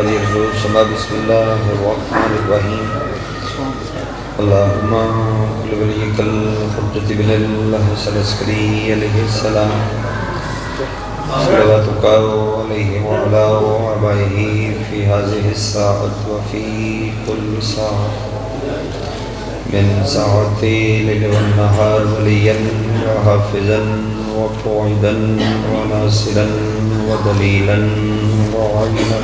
بری حضور سما بسم اللہ الرحمن الرحیم اللہم قل ولیک الحجۃ بن الحسن العسکری علیہ السلام صلواتک علیہ وعلی آبائہ فی هذه الساعة وفی کل ساعة من ساعت الليل والنهار وليا وحافظا وقاعدا وناصرا ودليلا وعينا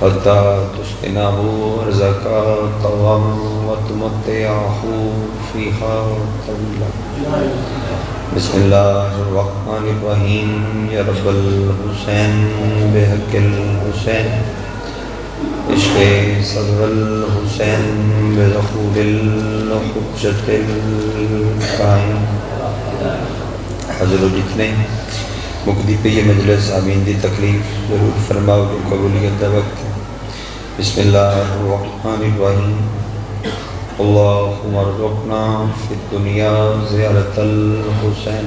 حتى تسقناه رزقا طعاما وتمتعه فيها طويلا بسم الله الرحمن الرحيم يا رب الحسين بحق الحسين عشق صدر الحسین بظہور الحجت القائم۔ حضر جتنے مقدی پہ یہ مجلس آمین دی تکلیف ضرور فرماؤ جو قبولیت دا وقت۔ بسم اللہ الرحمن الرحیم اللہم ارزقنا فی الدنیا زیارت الحسین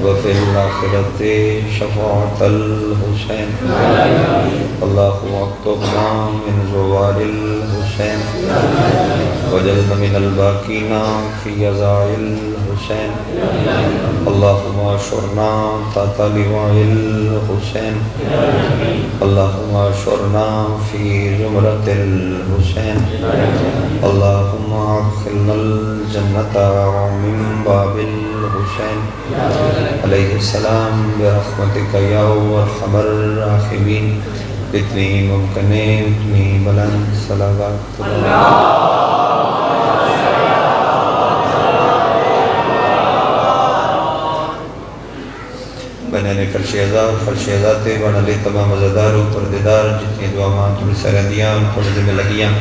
وفی الآخرت شفاعت الحسین اللہم اکتبنا من زوار الحسین وجلنا من الباقین فی عزاء الحسین اللہم اشعرنا تحت لواء الحسین اللہم اشعرنا فی زمرۃ الحسین اللہم ادخلنا الجنۃ من باب الحسین علیہ السلام برحمتک یا ارحم الراحمین۔ اتنی ممکن ہے اتنی بلند صلوات بنانے فرش ازاد فرش ازاتے بنالے تمام ازادار و پردیدار جتنی دعاواں تم سرندیاں پردے میں لگیاں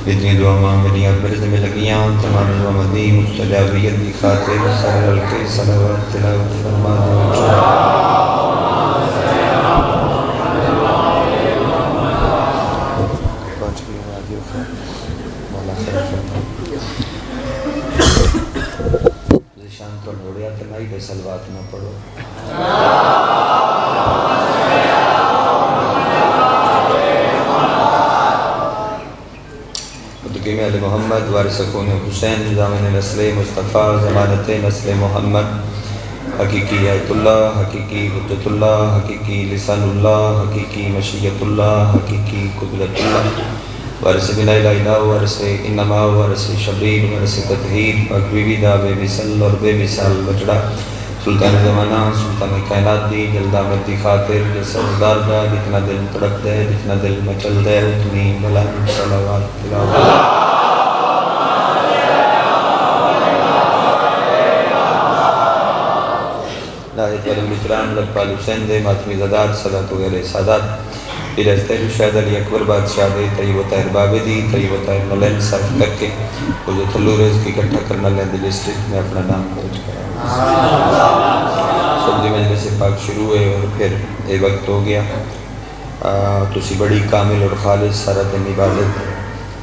جتنی دعاواں میریاں پردے میں لگیاں تمام دعاواں دی مستجابیت دی خاطر سر الکے صلوات تلاوت فرما دو۔ ذیشان تو لوڑیا تنائی بے سلوات نہ پڑھو۔ متقیم علی محمد وارث کون حسین ضامن نسل مصطفیٰ ضمانت نسل محمد حقیقی آیت اللہ حقیقی حجت اللہ حقیقی لسان اللہ حقیقی مشیت اللہ حقیقی قدرت اللہ وارث بنا الہ وارث انما وارث شبیر وارث تطہیر پاک بی بی دا بے مثل اور بے مثال بچڑا سلطان زمانہ سلطان کائنات دی جلد آمد دی خاطر جیسا ازدار دا جتنا دل تڑپ دے جتنا دل مچل دے اتنی بلند صلوات تلاوت۔ ناہید ولم اکرام لکپال حسین دے ماتمی زدار صدات وغیر سادات رہتے ہیں شاید علی اکبر بادشاہ دے طیب و طاہر بابے دی طیب و طاہر ملین صرف کر کے وہ جو تھلو ریز کی کٹھا کرنا لیں دل اسٹیٹ میں اپنا نام پہنچ کرا۔ سبزی مجلس پاک شروع ہوئے اور پھر ایک وقت ہو گیا تسی بڑی کامل اور خالص سارا دن عبادت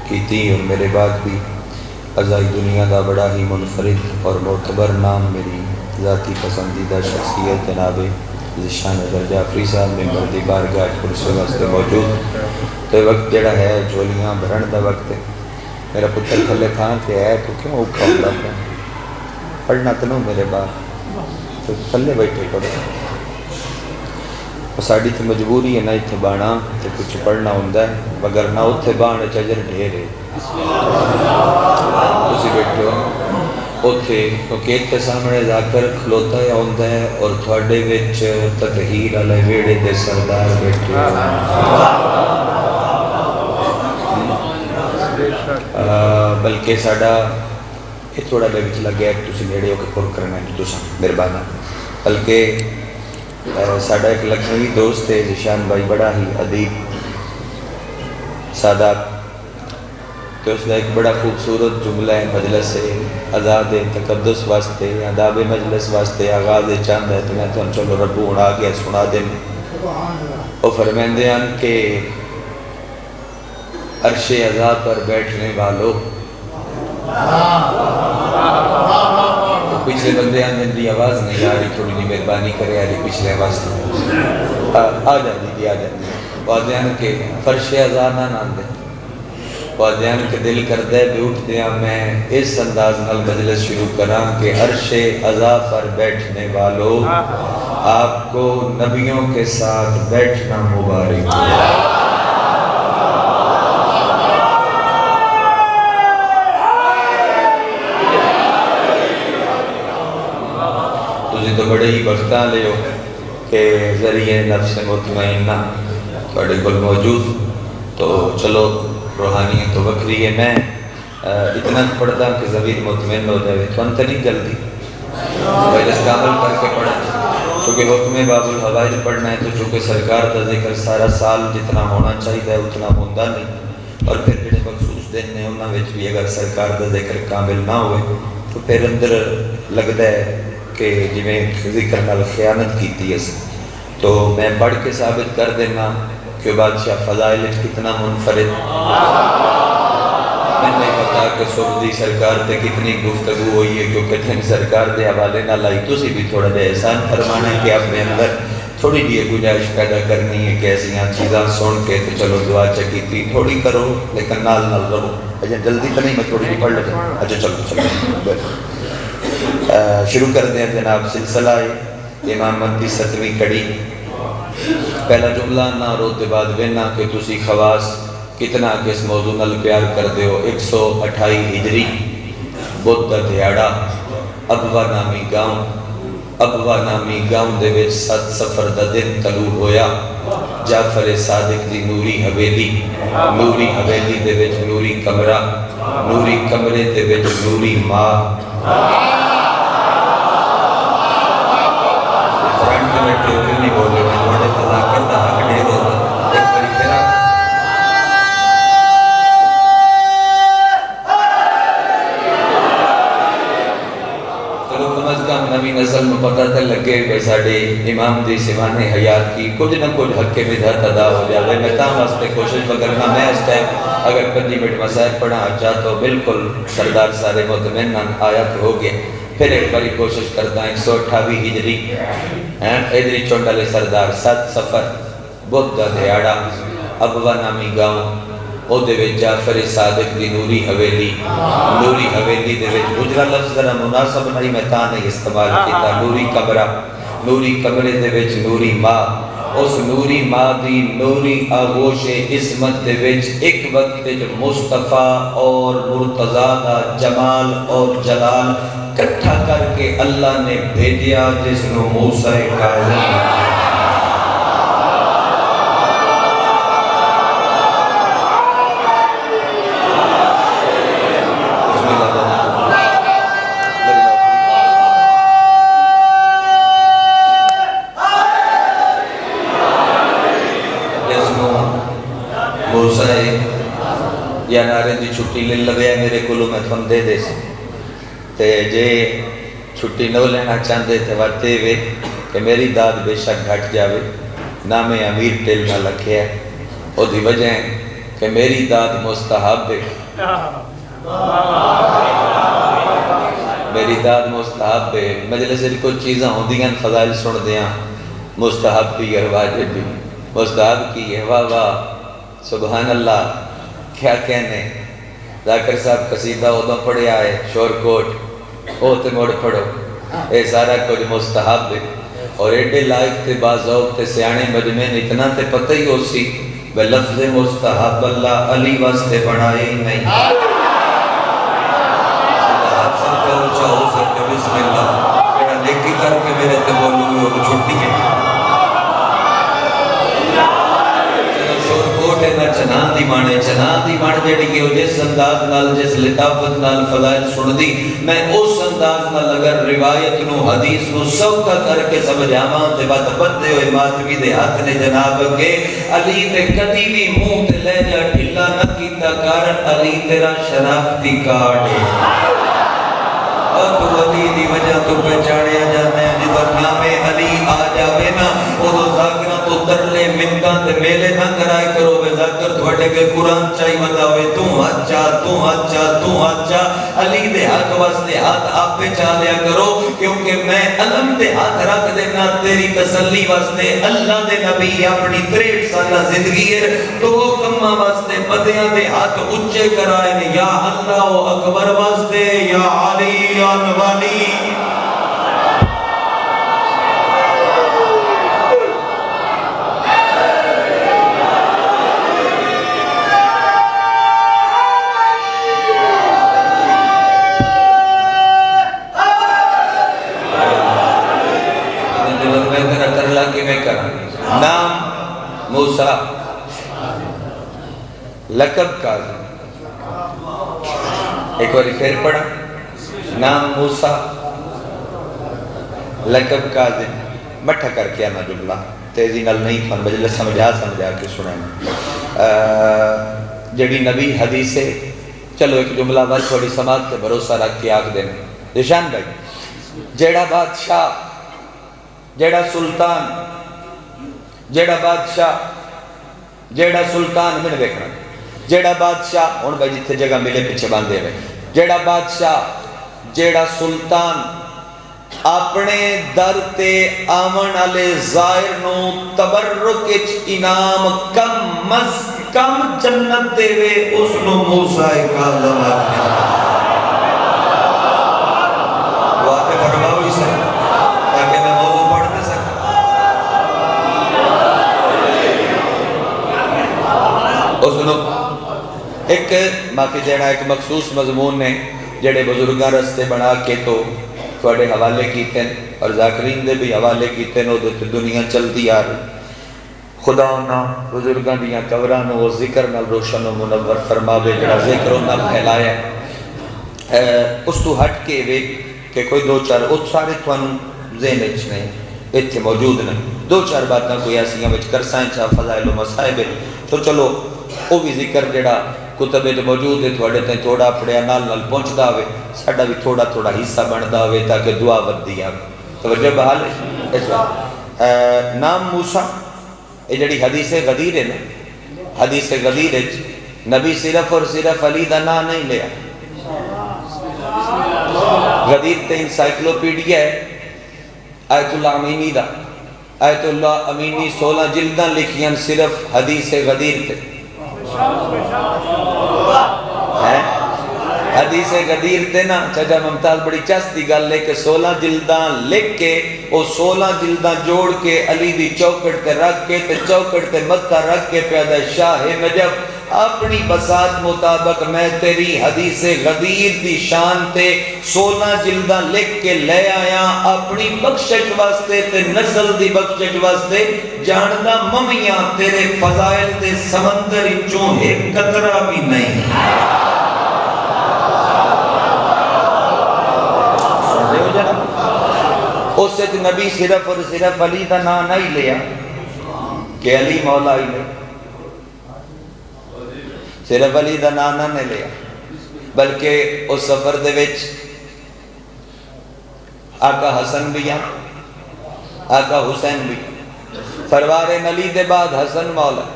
کی تھی اور میرے بعد بھی ازائی دنیا دا بڑا ہی منفرد اور معتبر نام میری ذاتی پسندیدہ شخصیت جناب ذیشان اظہر جعفری صاحب ممبر دی بارگاہ کرسی واسطے موجود تو وقت جڑا ہے جھولیاں بھرن دا وقت ہے۔ میرا پتر تھلے کھان کے ہے تو کیوں اوکھا ہوتا ہے پڑھنا تو نو میرے بعد تو تھلے بیٹھے پڑھو ساڑی تو مجبوری ہے نہ اتھے بانا تو کچھ پڑھنا ہوندہ ہے مگر نہ اتھے بانا چجر ڈھیرے اسی بیٹھے ہو اتھے کیونکہ اتھے سامنے ذاکر کھلوتا ہے ہوندہ ہے اور تھوڑے وچ تطہیر علی ویڑے دے سردار بیٹھے بلکہ ساڑا یہ تھوڑا بے بچ لگ گیا ہے تسی نیڑے ہو کے پر کرنا ہے تو سا میرے بانا بلکہ ساڑا ایک لکھنوی دوست ہے ذیشان بھائی بڑا ہی ادیب سادات تو اس نے ایک بڑا خوبصورت جملہ ہے مجلس آزاد تقدس واسطے آداب مجلس واسطے آغاز چاند ہے تو میں تو چلو ربو اڑا گیا سنا دیں اور فرمیندے ہیں کہ عرش عذاب پر بیٹھنے والوں پچھلے بندے آنے دی آواز نہیں آ رہی، تھوڑی جی مہربانی کرے آ پچھلے آواز آ جاتی جی، آ جاتی وعدیان کے فرش ازا نہ ناندے وعدیان کے دل کردے بھی اٹھ دیا میں اس انداز نال مجلس شروع کرام کہ عرش ازا پر بیٹھنے والوں آپ کو نبیوں کے ساتھ بیٹھنا مبارک ہو۔ تو بڑے ہی بختہ لے ہو کہ ذریعہ نفس مطمئنہ تھوڑے کل موجود، تو چلو روحانیت تو وکری ہے۔ میں اتنا پڑھتا کہ ضمیر مطمئن ہو جائے تو انت نہیں جلدی ویلس کامل کر کے پڑھا، چونکہ حکم باب الحوائج پڑھنا ہے تو چونکہ سرکار کا ذکر سارا سال جتنا ہونا چاہیے اتنا ہوندہ نہیں، اور پھر جڑے مخصوص دن نے انہاں وچ بھی اگر سرکار کا ذکر کامل نہ ہوئے تو پھر اندر لگتا ہے کہ جویں ذکر نال خیانت کیتی ہے۔ تو میں پڑھ کے ثابت کر دینا کہ بادشاہ فضائل کتنا منفرد، میں نہیں پتا کہ صبح سرکار تے کتنی گفتگو ہوئی ہے، کیونکہ دن سرکار دے حوالے نہ لائی تو سی بھی تھوڑا دے احسان فرمانا ہے کہ اپنے اندر تھوڑی جی گنجائش پیدا کرنی ہے کہ ایسی چیزاں سن کے تو چلو دعا چکیتی تھوڑی کرو لیکن نال رہو۔ اچھا جلدی تو نہیں، میں تھوڑی جی پڑھ لیتا، اچھا چلو شروع کر دیں جناب۔ سلسلہ امامت کی 7ویں کڑی، پہلا جملہ نہ روتے بعد وینا کہ تسی خواص کتنا کس موضوع نل پیار کر دے ہو۔ 128 ہجری بدھ دا دیہاڑا، ابوا نامی گاؤں دے وچ 7 سفر دا دن طلوع ہویا۔ جعفر صادق دی نوری حویلی دے وچ نوری کمرہ، نوری کمرے دے وچ نوری ماں، فرنٹ میں ٹوکر نہیں بولے میں بڑے تذاکر دا حق ڈیر ہوتا ایک بری پھرا چلو کم از کم نبی نسل میں پتہ تھا لگے کہ ساڑے امام دی سیوان حیات کی کچھ نہ کچھ حق کے مدھت ادا ہو جائے۔ میں تاں واسطے کوشش بکرنا میں اس ٹائم اگر 5 منٹ مسائل پڑھا اچھا تو بالکل سردار سارے مطمئن آیات ہو گئے۔ پھر ایک باری کوشش کرتا ہے 128 ہجری ادری چونڈالے سردار 7 سفر بدھ دا دیہاڑا، ابوا نامی گاؤں، او دے وچ جعفر صادق دی نوری حویلی دے وچ اجرا لفظ ذرا مناسب نہیں میں تاں نہیں استعمال کیتا۔ نوری کمرے دے وچ نوری ماں، اس نوری ماں دی نوری آغوش عصمت دے وچ ایک وقت جو مصطفیٰ اور مرتضیٰ دا جمال اور جلال کٹھا کر کے اللہ نے بھیجیا جس نو موسیٰ کاظم یا نارے دی چھٹی لے لگے میرے کلو میں تم دے دے سے تے جے چھٹی نو لینا چاندے تھے ورتے ہوئے کہ میری داد بے شک گھٹ جاوے نام امیر ٹیل نہ لکھے ہے او دی وجہ ہے کہ میری داد مستحب ہے، میری داد مستحب ہے۔ مجلس سے کچھ چیزاں ہوں دیاں فضائل سن دیاں مستحب کی ہے واجب بھی مستحب کی ہے۔ واہ واہ سبحان اللہ، کیا کہنے ذاکر صاحب قصیدہ ادھا پڑھے آئے شور کوٹ او تے موڑ پڑھو، اے سارا کچھ مستحب ہے اور ایڈے لائق تے بازوق تے سیانے مجمعین اتنا تے پتہ ہی ہو سی بے لفظ مستحب اللہ علی واسطے بنائے ہی نہیں۔ حفظن کا اونچا ہو سکتے بسم اللہ میرا نیکی کر کے میرے تے بولوں گے وہ چھوٹی ہے چنان دی مانے جیڑی کہ جس انداز نال جس لطافت نال فضائل سن دی میں اس انداز نال اگر روایت نو حدیث نو سوکا کر کے سمجھاواں تے بات بدے ہوئے ماتمی دے ہاتھ نے جناب کے علی تے کدی بھی منہ تے لے جا ڈھلا نہ کیتا کارن علی تیرا شناختی کارڈ ہے اور تو علی دی وجہ تو پہچانیا جانے جدر نام علی آ جاوے نا وہ تو ذاکرہ تو ترلے منتاں تے میلے نہ کرائے کرو بے ذکر تھوڑے کے قرآن چاہی بتاوے تو اچھا علی دے حق واسطے ہاتھ آپ پہ چاہ لیا کرو کیونکہ میں علم تے ہاتھ رکھ دینا تیری تسلی واسطے اللہ دے نبی اپنی 63 سالہ زندگی ہے تو کمہ واسطے پدیاں دے ہاتھ اچھے کرائے یا اللہ اکبر واسطے یا علی انوالی نام موسیٰ لقب کاظم ایک بار پھر پڑھا نام موسیٰ لقب کاظم مٹھا کر کے آنا جملہ تیزی نال نہیں فن مجلس سمجھا کے سنیں جڑی نبی حدیث ہے چلو ایک جملہ بات تھوڑی سماعت تے بھروسہ رکھ کے آکھ دینا رشان بھائی جیڑا بادشاہ جیڑا سلطان جیڑا سلطان میں نے دیکھنا جیڑا بادشاہ ہون بھائی جتھے جگہ ملے پیچھے باندھے ہوئے جیڑا بادشاہ جیڑا سلطان اپنے در تے آمن علی ظاہر نو تبرک انعام کم از کم جنت دے وے اس نو موسیٰ کاظم آکھیا وہ آتے فرماؤ اسے تاکہ میں موضوع پڑھتے سکتا اس نو ایک معافی دینا ایک مخصوص مضمون نے جڑے بزرگاں رستے بنا کے تو تھوڑے حوالے کیتے ہیں اور ذاکرین دے بھی حوالے کیتے ہیں وہ دنیا چل دی آ رہی خدا انہاں بزرگاں دیاں قبران و ذکر نال روشن و منور فرماوے جڑا ذکر انہاں پھیلایا اس تو ہٹ کے وے کہ کوئی دو چار وہ سارے توانوں ذہن اچھ نہیں اتھے موجود نہیں دو چار باتاں کوئی ایسیاں وچ کرسائیں چاہ فضائل و مصائب تو چلو وہ بھی ذکر جڑا کتبے تو موجود ہے تھوڑے تھیں تھوڑا پڑیا نال پہنچ داوے ساڑھا بھی تھوڑا حصہ بن داوے تاکہ دعا ود دیا توجہ بحال ہے اس وقت نام موسیٰ یہ جڑی حدیث غدیر ہے نا حدیث غدیر ہے نبی صرف اور صرف علی دا نا نہیں لیا غدیر تے انسائکلوپیڈیا ہے آیت اللہ امینی دا آیت اللہ امینی 16 جلداں لکھیاں صرف حدیث غدیر تے حدیث غدیر تے نا چاچا ممتاز بڑی چستی گل لے کہ 16 جلداں لکھ کے وہ 16 جلداں جوڑ کے علی دی چوکٹ تے رکھ کے تے چوکٹ تے مکہ رکھ کے پیدا شاہ نجف اپنی بساط مطابق میں تیری حدیث غدیر دی شان تے 16 جلداں لکھ کے لے آیا اپنی بخشش واسطے تے نسل دی بخشش واسطے جاندہ ممیاں تیرے فضائل دے سمندر چوں ایک قطرہ بھی نہیں اس سے نبی صرف اور صرف علی دا نا نہیں لیا کہ علی مولا ہی لے صرف علی دا نا نہیں لیا بلکہ اس سفر دے وچ آقا حسن بھی ہیں آقا حسین بھی فروار علی دے بعد حسن مولا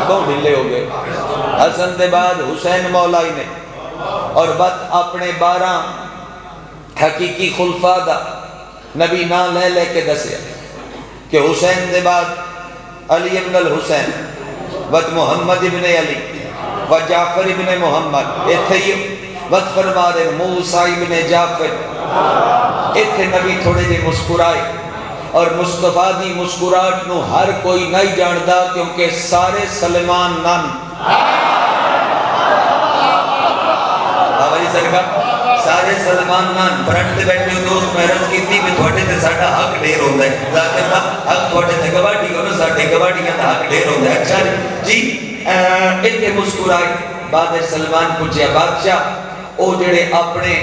کون ڈھلے ہو گئے حسن دے بعد حسین مولا ہی نے اور بعد اپنے 12 حقیقی خلفاء دا نبی نا لے لے کے دسیا کہ حسین دے بعد علی ابن الحسین وقت محمد ابن علی و جعفر ابن محمد اتھے وقت فرما رہے موسیٰ ابن جعفر اتھے نبی تھوڑے دے مسکرائے اور مصطفیٰ دی مسکراہٹ نو ہر کوئی نہیں جاندا کیونکہ سارے سلمان نان آوائی سرکار سارے سلمان نان فرنٹ دے بیٹھے دوست محرز کی تھی میں تھوڑے تے ساڑھا حق دیر ہوندہ ہے ذاکر اللہ حق تھوڑے تے گواڑی ہونا ساڑھے گواڑیاں دا حق دیر ہوندہ ہے اچھا جی اتنے مسکرائے بعد سلمان پوچھیا بادشاہ او جڑے اپنے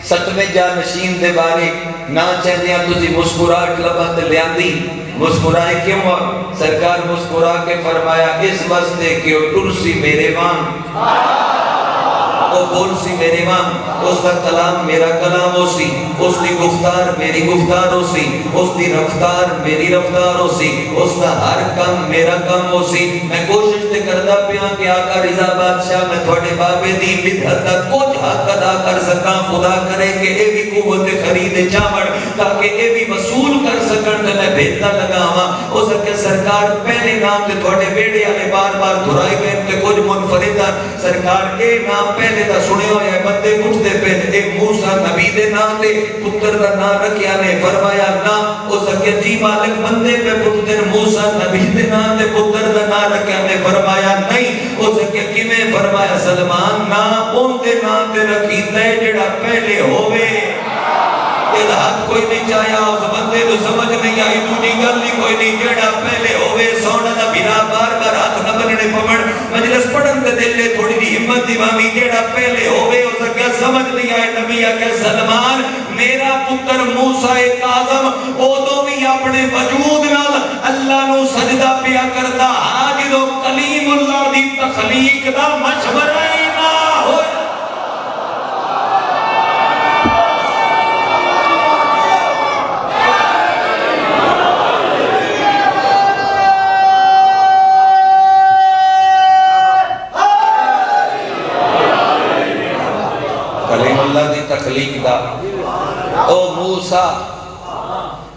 7ویں جانشین دے بارے نہ چاہدیاں تُسی مسکراہٹ لبت لیاندی مسکرائے کیوں سرکار مسکرا کے فرمایا اس واسطے کہ وہ ٹرسی میرے مان او بول سی میرے ماں، اس دا کلام میرا کلام ہو سی، اس دی گفتار میری گفتار ہو سی، اس دی رفتار میری رفتار ہو سی، اس دا ہر کم میرا کم ہو سی۔ میں کوشش تے کردہ پیاں کہ آقا رضا بادشاہ میں تھوڑے بابے دی بدھت تک کچھ حق ادا کر سکاں، خدا کرے کہ اے بھی قوت خرید چاوڑ تاکہ اے بھی وصول کر سکن تے میں بھیجتا لگا ہاں۔ ہو سکے سرکار پہلے نام تے تھوڑے بیڑے آنے بار بار دھرائی گئے تے کچھ منفردہ سرکار اے نام پہلے دا سنے ہوئے ہیں بندے کچھ دے پہلے اے موسیٰ نبی دے نام دے پتر دا نام رکھیا نے فرمایا نا۔ ہو سکے جی مالک بندے پہ پتر موسیٰ نبی دے نام دے پتر دا نام رکھیا نے فرمایا نہیں۔ ہو سکے کیویں فرمایا سلمان نا ان دے نام دے رکھی دے جڑا پہلے ہوئے۔ ہاتھ کوئی نہیں چاہیا اس بندے تو سمجھ نہیں آئی دوجی گل نہیں کوئی نہیں جڑا پہلے ہوئے سونا دا بھیرا بار بار ہاتھ نہ بننے پمڑ مجلس پڑھن تے دل لے تھوڑی دی ہمت دی مامی جڑا پہلے ہوئے ہو سکیا سمجھ نہیں آئے نبی کہ سلمان میرا پتر موسیٰ کاظم او تو بھی اپنے وجود نال اللہ نو سجدہ پیا کرتا حاجد و کلیم اللہ دی تخلیق دا مشورہ نہ ہوئے۔ تخلیق دا او موسیٰ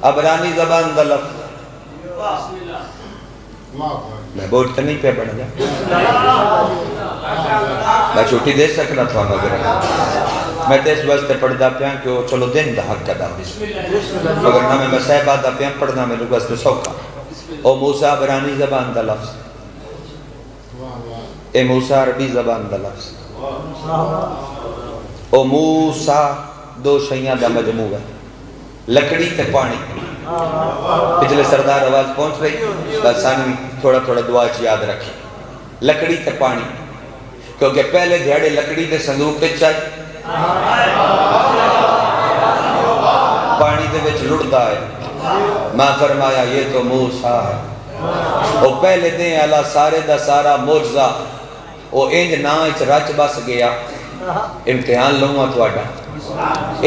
عبرانی زبان دا لفظ میں بورڈ تا نہیں پہ بڑھ جا میں چھوٹی دے سکنا تھا مگر میں دیس واسطے پڑھ دا پیاں کہ وہ چلو دن دا حق دا مگر نہ میں صحبہ دا پیاں پڑھنا میں لوگ واسطے سوکا او موسیٰ عبرانی زبان دا لفظ اے موسیٰ عربی زبان دا لفظ او موسیٰ دو شیعہ دا مجموع ہے لکڑی تے پانی۔ پچھلے سردار آواز پہنچ رہی بس سانوی تھوڑا تھوڑا دعا چی یاد رکھی لکڑی تے پانی کیونکہ پہلے دھیڑے لکڑی تے صندوق تے چاہی پانی تے وچ لڑتا ہے ماں فرمایا یہ تو موسیٰ ہے او پہلے دیں اللہ سارے دا سارا موجزہ او انج نا اچ رچ بس گیا امتحان لوں تو آڈا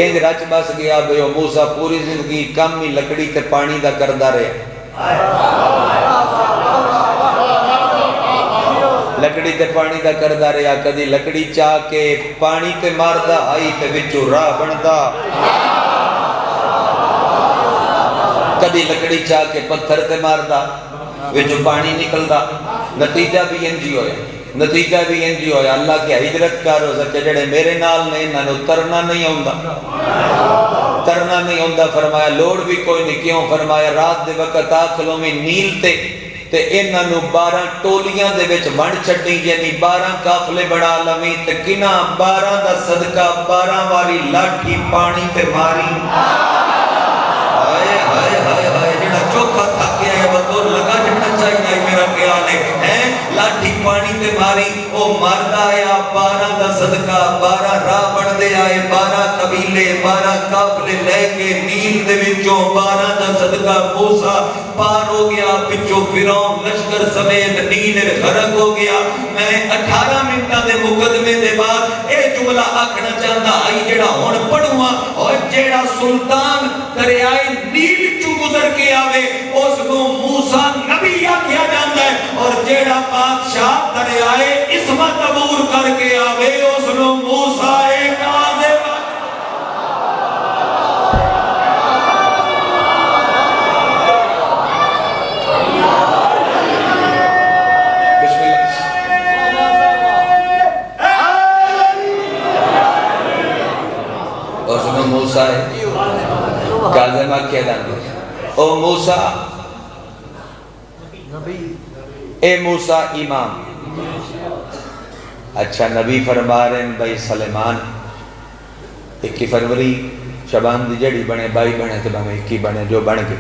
انج رچ بس گیا بے موسیٰ پوری زندگی کم ہی لکڑی تے پانی دا کردہ رہے لکڑی تے پانی دا کردہ رہا کدی لکڑی چاہ کے پانی تے ماردہ آئی تے وچو راہ بندہ کدی لکڑی چاہ کے پتھر تے ماردہ وچو پانی نکلدہ نتیجہ بھی انجی ہویا نتیجہ بھی انجی ہویا اللہ کی ہجرت کا روزہ جڑے میرے نال نے انہوں ترنا نہیں ہوندہ ترنا نہیں ہوندہ فرمایا لوڑ بھی کوئی نہیں کیوں فرمایا رات دے وقت آکھلوں میں نیل تے انہوں 12 ٹولیاں دے وچ ونڈ چھٹی یعنی 12 کافلے بڑا لمی تے کنہ 12 دا صدقہ 12 والی لاٹھی پانی تے ماری ہائے ہائے ہائے ہائے جڑا چوکھا تھا کیا ہے بطور لگا جڑنا چاہیے میرا خیال ہے لاٹھی پانی تے ماری او مردہ آیا 12 دا صدقہ 12 راہ بڑھ دے آئے 12 قبیلے 12 قافلے لے کے نیل دے وچوں 12 دا صدقہ موسیٰ پار ہو گیا پچھو فرعون لشکر سمیت نیل غرق ہو گیا۔ میں 18 منٹہ دے مقدمے دے بعد اے جملہ آکھنا چاہتا آئی جڑا ہون پڑھوا اور جڑا سلطان دریائے نیل چو گزر کے آوے اس کو موسیٰ نبی کیا جاندہ ہے اور جڑا بادشاہ دریائے عصمت عبور کر کے آوے اس کو موسیٰ کاظم موسیٰ کاظمہ کہہ دیں او موسیٰ اے موسیٰ امام اچھا نبی فرما رہے ہیں بھائی سلیمان 21 فروری شبان دی جڑی بنے بائی بنے تو ہمیں 21 بنے جو بن گئے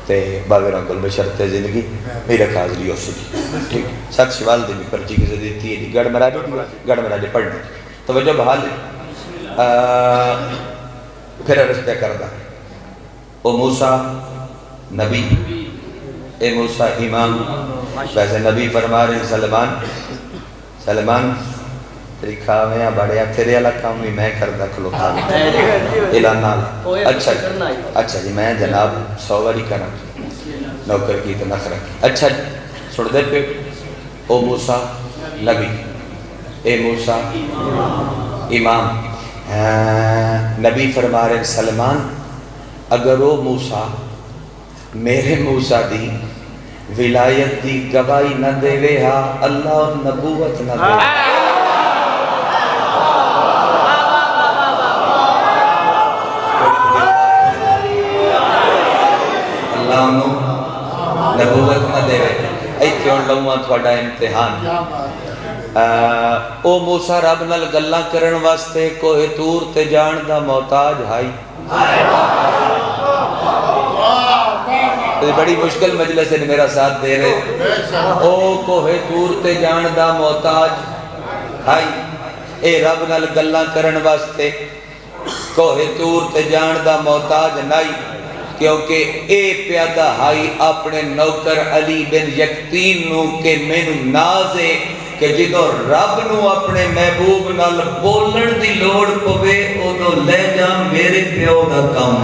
تے باغرہ کل بشرط زندگی میرا قاضلی ہو سکی ٹھیک ساتھ شوال دی بھی پرچی کی زدیتی ہے گڑ مراجے پڑھنے توجہ بحال پھر رشتہ کردہ او موسیٰ نبی اے موسیٰ امام ویسے نبی فرما رہے ہیں سلیمان تیری کھاویاں بڑیا تیرے والا کام بھی میں کردہ کھلوتا اعلان نال اچھا جی میں جناب 100 واری کرنا نوکر کی تو نخرہ اچھا جی سن دے پہ او موسیٰ نبی اے موسیٰ امام نبی فرما رہے سلمان اگر او موسیٰ میرے موسیٰ دی ولایت دی گواہی نہ دے وے ہاں اللہ نبوت نہ دے اللہ نبوت نہ دے وے ایک کیوں لوں تھوڑا امتحان او موسیٰ رب نال گلاں کرن واسطے کوہ تور تے جان دا محتاج ہائی بڑی مشکل مجلس نے میرا ساتھ دے رہے او کوہ تور تے جان دا محتاج ہائی اے رب نال گلاں کرن واسطے کوہ تور تے جان دا محتاج نائی کیونکہ اے پیادہ ہائی اپنے نوکر علی بن یقتین نو کہ مینو نازے کہ جدو رب نو اپنے محبوب نال بولن دی لوڑ پوے او دو لے جا میرے پیو دا کام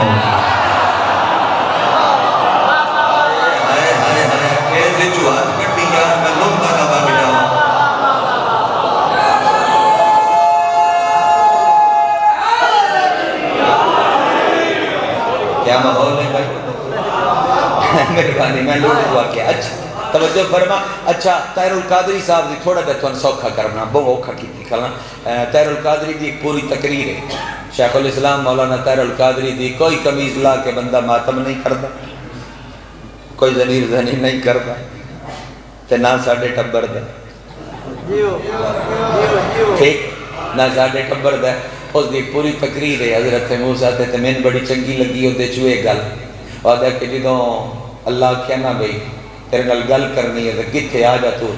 کیا ماحول ہے بھائی مہربانی میں لوٹ ہوا کیا اچھا توجہ فرما اچھا طاہر القادری صاحب دی تھوڑا دے تو سوکھا کرنا بہت اوکھا کی کھلنا طاہر القادری دی ایک پوری تقریر ہے شیخ الاسلام مولانا طاہر القادری دی کوئی قمیض لا کے بندہ ماتم نہیں کرتا کوئی ضمیر ذہنی نہیں کرتا تے نہ ساڑھے ٹبر دے ٹھیک نہ ساڑھے ٹبر دے اس دی پوری تقریر ہے حضرت موسیٰ تے میں بڑی چنگی لگی ہو دے چوئے گل اور دے کہ جدوں اللہ کیا نہ بھئی تیرے نال گل کرنی ہے تو کتھے آ جا تو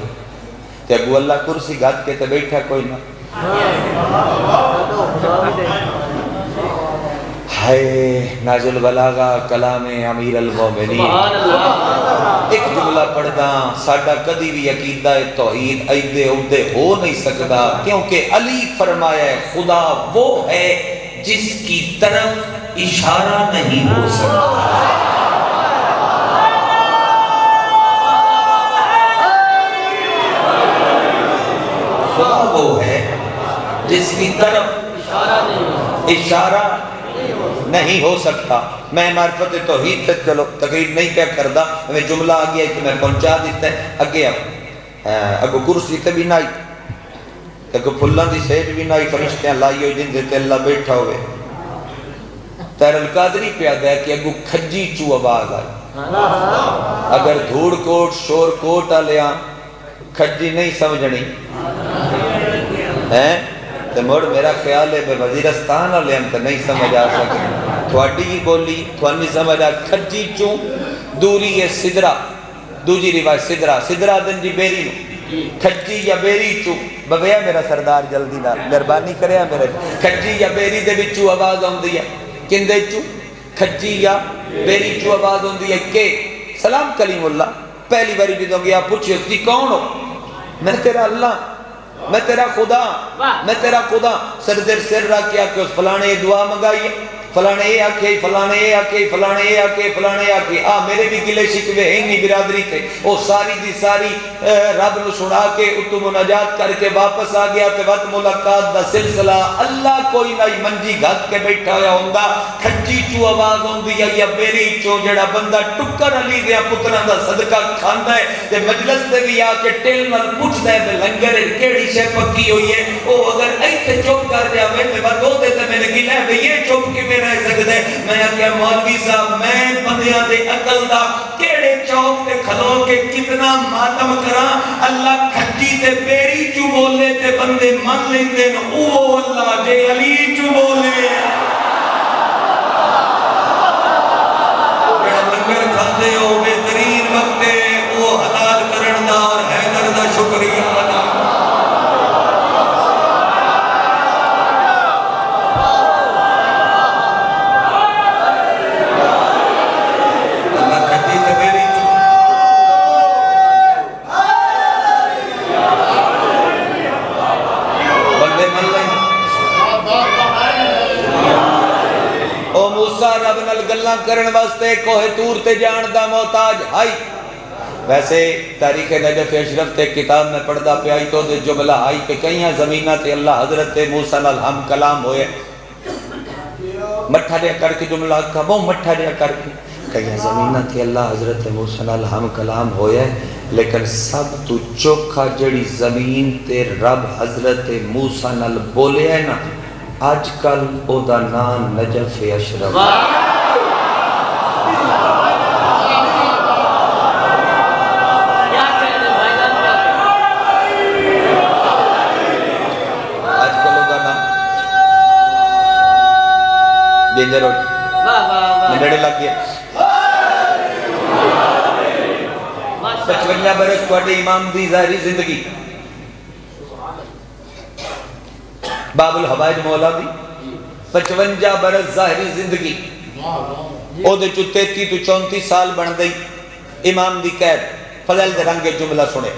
تے ابو اللہ کرسی گھات کے تے بیٹھا کوئی نہ ہائے نازل بلاغا کلام امیر المومنین ایک جملہ پڑھدا ساڈا کدی بھی عقیدہ توحید ایدے اودے ہو نہیں سکتا کیونکہ علی فرمایا ہے خدا وہ ہے جس کی طرف اشارہ نہیں ہو سکتا خدا وہ ہے جس کی طرف اشارہ نہیں ہو سکتا میں معرفت توحید تک چلو تقریر نہیں کیا کردہ میں جملہ آگیا ہے کہ میں پہنچا دیتا ہے اگے اگو کرسی تے بھی نائی اگو پھلان دی سیج بھی نائی فرشتیاں لائی ہوئی جن دیتے اللہ بیٹھا ہوئے طاہر القادری پیادہ ہے کہ اگو کھجی چو آواز آئی اگر دھوڑ کوٹ شور کوٹ آلیا کھجی نہیں سمجھنی تو مڑ میرا خیال ہے بے وزیرستان آلیا تو نہیں سمجھ آ سکے تھوڑی ہی بولی تھوڑی سمجھ آ کھجی چوں دوری ہے صدرہ دوجی روایت صدرہ صدرہ دن جی بیری نو کھجی یا بیری چوں بگیا میرا سردار جلدی نہ مہربانی کریا میرے کھجی یا بیری دے بھی چوں آواز ہوں دیا کن دے چوں کھجی یا بیری چوں آواز ہوں دیا کہ سلام کلیم اللہ پہلی باری بھی دوں گیا پوچھے اس دی کون ہو میں تیرا اللہ میں تیرا خدا سردر سر رکھ کیا کہ اس فلانے دعا منگائیے فلانے یہ آکھے فلانے یہ آکھے فلانے یہ آکھے فلانے یہ آکھے میرے بھی گلے شکوے ہیں نہیں برادری تھے وہ ساری دی ساری رب نو سنا کے اتو مناجات کر کے واپس آ گیا تے وقت ملاقات دا سلسلہ اللہ کوئی نہ منجی گھت کے بیٹھا ہوا ہوندہ کھجی چو آواز ہوندی یا بیری چو جڑا بندہ ٹکر علی دیا پتران دا صدقہ کھاندہ ہے تے مجلس دے بھی آکے ٹیل نال پوچھ دے بے لنگر کیڑی شے پکی ہوئی ہے او اگر ایتھے چوپ کر جاوے تے بعد دو دیتے میں نے گلے بے یہ چوپ کی رہ سکتے میں کیا مولوی صاحب میں بندیاں دے عقل دا کیڑے چوک تے کھلو کے کتنا ماتم کرا اللہ کھجی تے بیری چو بولے تے بندے من لیندے او اللہ جے علی چو بولے لنگر کھاندے ہو بہترین وقت وہ حلال کرن دا اور حیدر دا شکریہ ادا رب نال گلاں کرن واسطے کوہ تور تے جان دا محتاج ہائی. ویسے تاریخ نجف اشرف تے کتاب میں پڑھدا پیائی تو دے جملہ آئی کہ کئیاں زمینہ تے اللہ حضرت موسیٰ نال ہم کلام ہوئے. مٹھا دیا کر کے جملہ کا وہ مٹھا دیا کر کے کئیاں زمینہ تے اللہ حضرت موسیٰ نال ہم کلام ہوئے. لیکن سب تو چوکھا جڑی زمین تے رب حضرت موسیٰ نال بولے ہے نا آج کل او دا نام نجف اشرف. جنجر ہوئی منڈے لگ گیا 55 برس کوڑے امام دی ظاہری زندگی باب الحوائج مولا دی 55 برس ظاہری زندگی او دے چو 33 تو 34 سال بن گئی امام دی قید. فضل دے رنگ جملہ سنے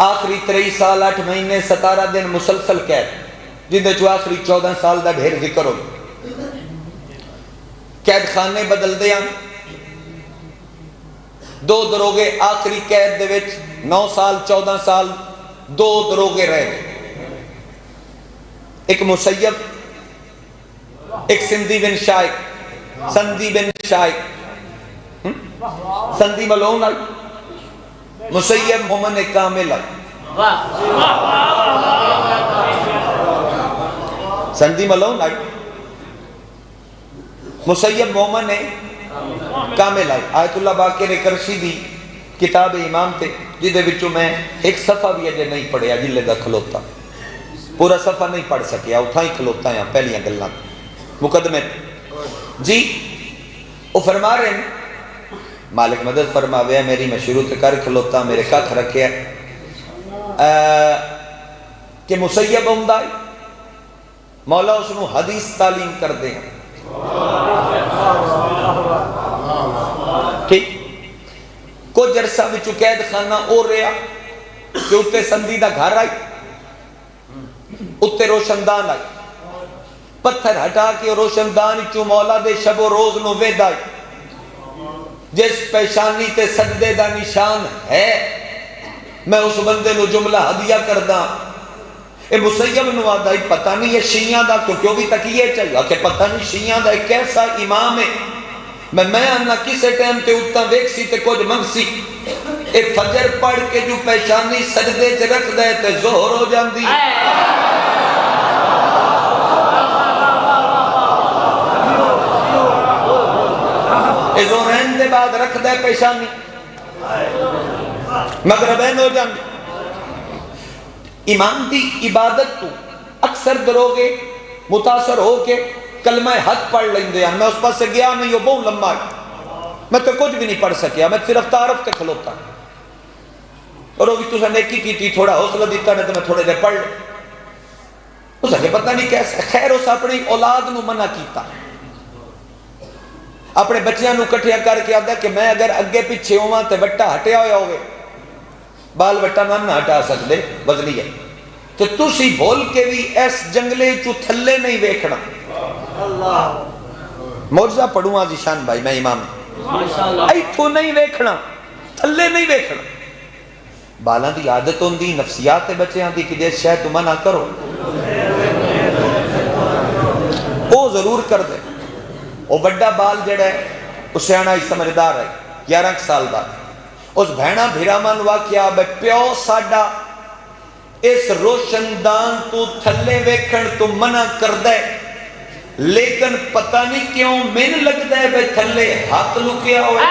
آخری 23 سال 8 مہینے 17 دن مسلسل قید جن دے چو آخری 14 سال دا ڈھیر ذکر ہو. قید خانے بدل دیا 2 دروگے آخری قید دے وچ 9 سال 14 سال 2 دروگے رہ گئے. ایک مسیب ایک سندھی بن شائق سندھی بن شائق سندھی ملون آئی مسیب مومن کامل آئی سندھی ملون آئی مسیب مومن کامل آئی. آیت اللہ باقر کرشی دی کتاب امام تے جدے بچوں میں ایک صفحہ بھی اجے نہیں پڑھیا جلے دا کھلوتا پورا صفحہ نہیں پڑھ سکیا اتھا ہی کھلوتا ہیں پہلیاں گلنا مقدمے جی وہ فرما رہے ہیں مالک مدد فرماوے ہے میری میں شروع کر کھلوتا میرے کھاک رکھے کہ مسیب امدائی مولا اس نے حدیث تعلیم کر دیں ٹھیک کچھ عرصہ بچو قید خانہ اور رہا کہ اتے سندھی دا گھر آئی اتے روشندان آئی پتھر ہٹا کے روشندان چو مولا دے شب و روز نو وید آئی جس پیشانی تے سجدے دا نشان ہے میں اس بندے نو جملہ ہدیہ کردہ اے مسیب نو آدھائی پتہ نہیں یہ شیعہ دا کیوں بھی تکیے چاہیے کہ پتہ نہیں شیعہ دا ایک ایسا امام ہے میں آنا کسے ٹائم تے اتنا ویک سی تے کچھ منگ سی اے فجر پڑھ کے جو پیشانی سجدے چ رکھ دے تے ظہر ہو جاندی اے ظہرین دے بعد رکھ دے پیشانی مغربین ہو جاندی. امام دی عبادت تو اکثر دروگے متاثر ہو کے کلمہ حق پڑھ لیں دے میں اس پاس سے گیا نہیں وہ بہت لمبا ہے میں تو کچھ بھی نہیں پڑھ سکیا میں صرف تعارف تے کھلوتا اور وہ بھی تو نیکی کی تھی تھوڑا حوصلہ دیتا نہیں تو میں تھوڑے دے پڑھ لے اس نے پتہ نہیں کیسا خیر اس اپنی اولاد نو منع کیتا اپنے بچیاں نو کٹھیاں کر کے آدھا کہ میں اگر اگے پیچھے ہوں تے بٹا ہٹیا ہویا ہوئے بال بٹا نہ ہٹا سکتے وزنی ہے تو تسی بھول کے بھی ایس جنگلے چو تھلے نہیں ویکھنا موجزہ پڑھوں آزی شان بھائی میں امام ای تو نہیں ویکھنا تھلے نہیں ویکھنا بالاں دی عادت ہوندی نفسیات بچے آن دی کہ دیس شاید تمہیں نہ کرو وہ ضرور کر دے وہ بڑا بال جڑا ہے اسے آنا ہی سمجھدار ہے 11 سال بعد اس بھینا بھیرامن واقعہ بے پیو ساڑا اس روشندان تو تھلے ویکھن تو منع کر دے لیکن پتہ نہیں کیوں من لگ دے بے تھلے ہاتھ لکیا ہوئے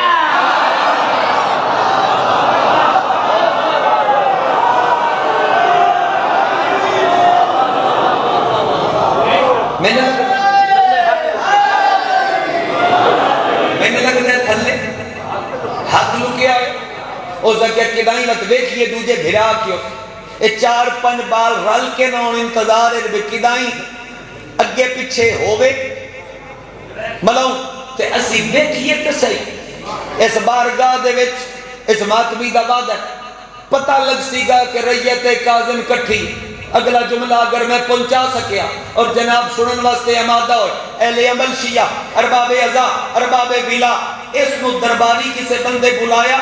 میں لگ دے تھلے ہاتھ لکیا ہوئے او زکیہ کدائیں لت دیکھئے دوجے بھرا کیوں اے 4-5 بال رل کے نہ انتظار ہے بے کدائیں اگے پیچھے ہوئے ملاؤں تے اسی دیکھئے تے صحیح اس بارگاہ دے وچ اس ماتمی دا وعدہ پتہ لگ سی گا کہ ریت کاظم کٹھی اگلا جملہ اگر میں پہنچا سکیا اور جناب سنن واسطے آمادہ ہو، اہل عمل شیعہ، ارباب ازا، ارباب ولا، اس نو درباری کسے بندے بلایا،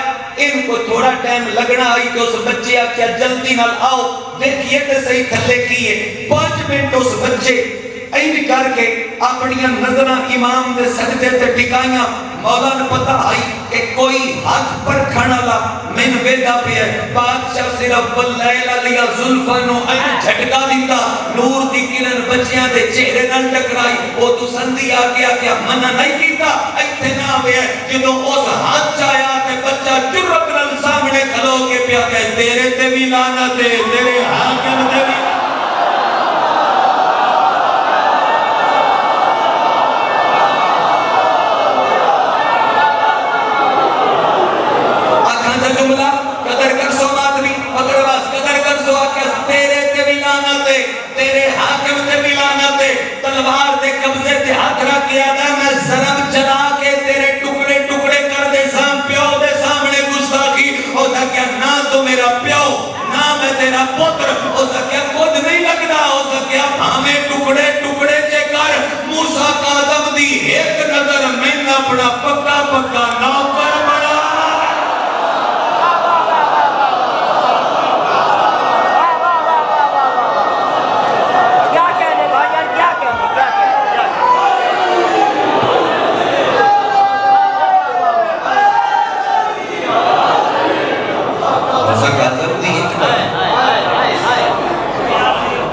ان کو تھوڑا ٹائم لگنا آئی کہ اس بچے آکیا جلدی نال آؤ دیکھئے تے صحیح تھلے کیے 5 منٹ اس بچے این کر کے اپنیاں نظرہ امام دے سجدے تے ٹکائیاں، مولا نے پتہ آئی کہ کوئی ہاتھ پر کھانا لا من ویدہ پہ ہے، بادشاہ صرف واللیل لیا ظلفانو این جھٹکا دیتا، نور دی کرن بچیاں دے چہرے نال ٹکرائی، وہ تو سندھی آگیا کیا منع نہیں کیتا، ایتھے نہ ہوئے جدو اس ہاتھ چایا تے بچہ جرت نال سامنے کھلو کے پیا کہ تیرے تے بھی لعنت ہے، تیرے حاکم تے بھی جملہ قدر کر سو مادمی فقر باز قدر کر سو آکس تیرے تے بھی لعنت ہے، تیرے حاکم تے بھی لعنت ہے، تلوار دے قبضے تے ہاتھ رکھ کے آدھا میں ضرب چلا کے تیرے ٹکڑے ٹکڑے کر دے سام پیو دے سامنے گستاخی، او کیا نہ تو میرا پیو نہ میں تیرا پتر، او کیا خود نہیں لگنا، او کیا ہمیں ٹکڑے ٹکڑے چے کر موسیٰ کاظم دی ایک نظر میں اپنا پکا پکا نوکر بنا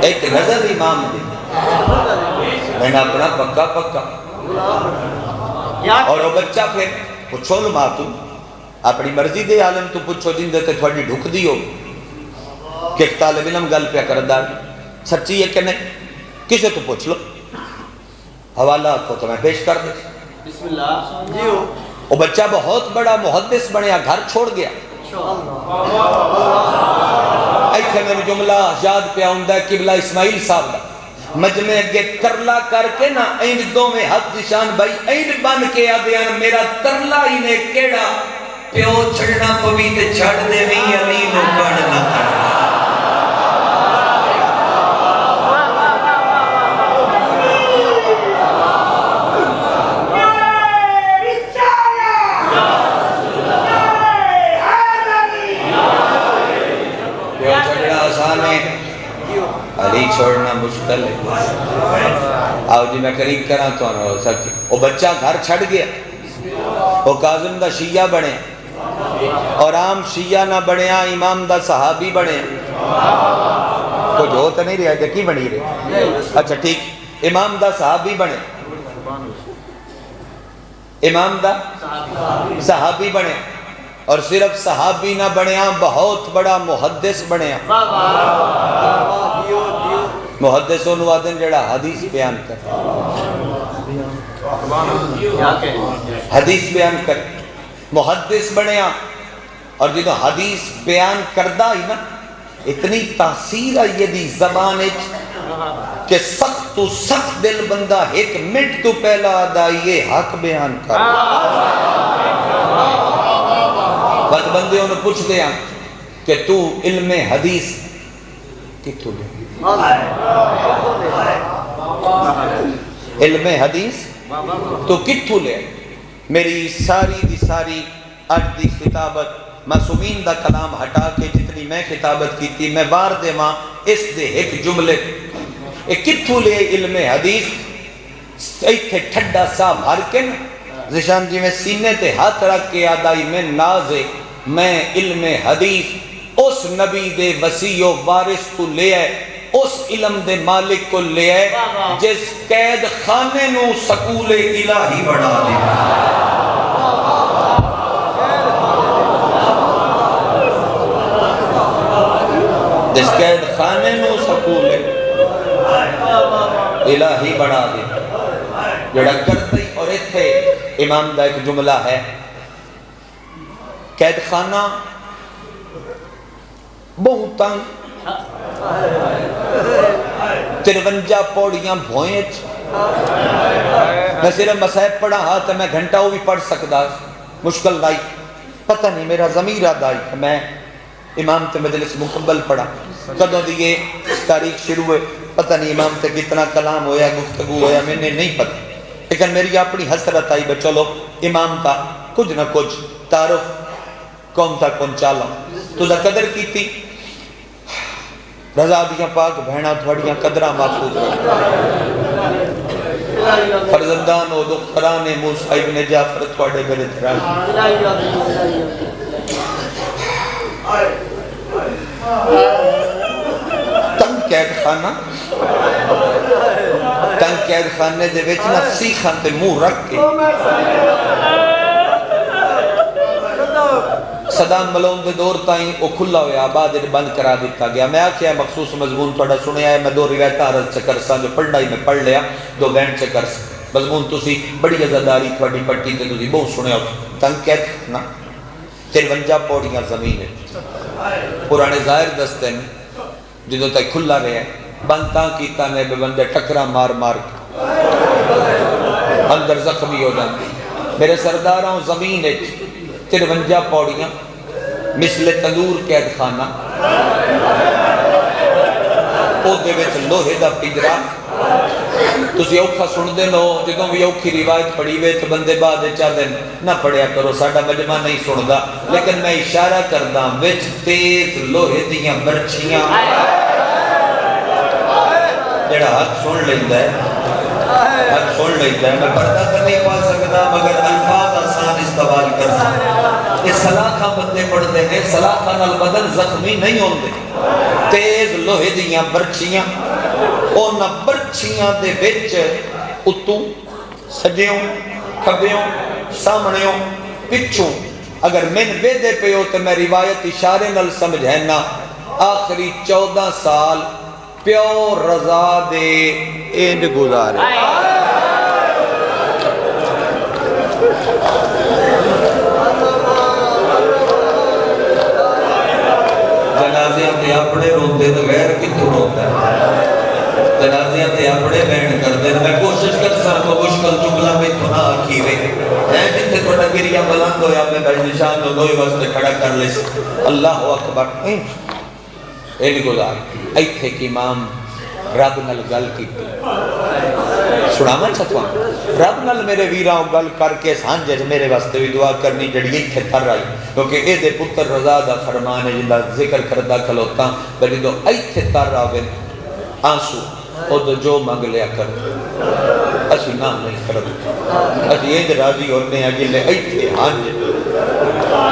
ایک نظر امام دی میں نے اپنا پکا پکا اور وہ بچہ پھر پچھو لما تو اپنی مرضی دے عالم تو پچھو جن دیتے تھوڑی ڈھک دی ہو کہ طالب علم گل پہ کردار سچی ہے کہ نہیں کسے تو پوچھ لو حوالہ کو تو میں پیش کر دے بسم اللہ وہ بچہ بہت بڑا محدث بنیا گھر چھوڑ گیا ایتھے میں جملہ یاد پہ آؤندہ ہے قبلہ اسماعیل صاحب دا مجمع اگے ترلا کر کے نا این دو میں حد نشان بھائی این بن کے آدھیان میرا ترلا ہی نے کیڑا پیو چھڑنا پوی تے چھڑ دے وی علی نو کڑنا کڑا علی چھوڑنا مشکل ہے آؤ جی میں قریب کرا تو نہ ہو سکے وہ بچہ گھر چھڑ گیا وہ کاظم دا شیعہ بنے اور عام شیعہ نہ بنے امام دا صحابی بنے تو جو تو نہیں رہا جکی بنی رہے اچھا ٹھیک امام دا صحابی بنے امام دا صحابی بنے اور صرف صحابی نہ بنے بہت بڑا محدث بنے محدثوں نوادن جڑا حدیث بیان کر حدیث بیان کر محدث بنے اور جنہوں حدیث بیان کردہ ہی نا اتنی تاثیر آئی دی زبان کہ سخت تو سخت دل بندہ ایک منٹ تو پہلا آدھائی حق بیان کر بات بندے انہوں پوچھتے ہیں کہ تو علم حدیث کتھو لے علم حدیث تو کتھو لے میری ساری دی ساری اج دی خطابت معصومین دا کلام ہٹا کے جتنی میں خطابت کی تھی میں بار دے ماں اس دے ایک جملے ایک کتھو لے علم حدیث ایتھے ٹھڈا سا بھر کے زشان جی میں سینے تے ہاتھ رکھ کے آدائی میں نازے میں علم حدیث اس نبی دے وسیع و وارث کو لے آئے اس علم دے مالک کو لے آئے جس قید خانے نو سکول الہی بڑھا دے جس قید خانے نو سکول الہی بڑھا دے جڑا کرتے اور ایتھے امام دا ایک جملہ ہے قید خانہ بہت تنگ 53 پوڑیاں بھوئیں میں صرف مسائب پڑھا ہاں تو میں گھنٹہ وہ بھی پڑھ سکتا مشکل نہیں پتہ نہیں میرا ضمیر آدھائی کہ میں امام تے مجلس مکمل پڑھا کدوں دی یہ تاریخ شروع ہوئے پتہ نہیں امام تے کتنا کلام ہویا گفتگو ہویا میں نے نہیں پتہ لیکن میری اپنی حسرت آئی بے چلو امام تا کچھ نہ کچھ تعارف قوم تک پہنچا لوں تو دا قدر کی تھی رضا دیاں پاک بہنا تھوڑیاں قدرہ محفوظ فرزندان و دختران موسیٰ ابن جعفر تھوڑے میرے تراز تنگ قید خانے دے ویچنا سیخان تے منہ رکھ کے صدام ملون دے دور تائیں او کھلا ہویا آباد بند کرا دیتا گیا میں آکھیا مخصوص مضمون تھوڑا سنے آئے میں دو روایتاں عرض چکر سا جو پڑھنا ہی میں پڑھ لیا دو بینڈ چکر سا مضمون تسی بڑی عزاداری تھوڑی پٹی تے تسی بہت سنے ہو تنگ قید خانہ 53 پوڑیاں زمین ہے پرانے ظاہر دستے نے جدوں تک کھلا رہے ہیں بندتاں کیتا نے بے بندے ٹکرا مار مار اندر زخمی ہو جاندی میرے سرداراں زمین ہے 53 پوڑیاں مثل تندور قید خانہ او دے وچ لوہے دا پنجرا تسی اوکھا سن دے نو جدوں بھی اوکھی روایت پڑھی وے تو بندے بعد چاہ دیں نہ پڑھیا کرو ساڈا مجمع نہیں سندا لیکن میں اشارہ کرداں وچ تیز لوہے دیاں برچھیاں جڑا ہاتھ سن لیندا ہے ہاتھ سن لیندا ہے میں پڑھتا تو نہیں پا سکتا مگر الفاظ آسان استعمال کر سکتا یہ سلاخہ بندے پڑھتے ہیں سلاخہ نال بدن زخمی نہیں ہوندے تیز لوہے دیاں برچھیاں اور نہ برچھیاں دے وچ اتوں سجیوں کھبیوں سامنیوں پچھوں اگر من ویدے پہ ہو تو میں روایت اشارے نل سمجھینا آخری 14 سال پیو رضا دے اینڈ گزارے جنازیاں تے اپنے روندے تو غیر کتوں روتا ہے جنازیاں تے اپنے بین کر دیں میں کوشش کر سکتا مشکل جملہ میں تو نہ آکھی وے میں جتے تھوڑا گریہ بلند ہویا میں بجنشان تو دوئی واسطے کھڑا کر لے اللہ اکبر اینڈ گزار ایتھے کی امام رب نل گل کی سناما چاہتا ہوں رب نل میرے ویراں گل کر کے سانجے میرے واسطے بھی دعا کرنی جڑی ایتھے تر آئی کیونکہ اے دے پتر رضا دا فرمان ہے جنہا ذکر کردہ کھلوتا بلی دو ایتھے تر آوے آنسو او دو جو مانگ لیا کر اسی نام نہیں کرد اسی یہ راضی ہونے ہیں جلے ایتھے آنجے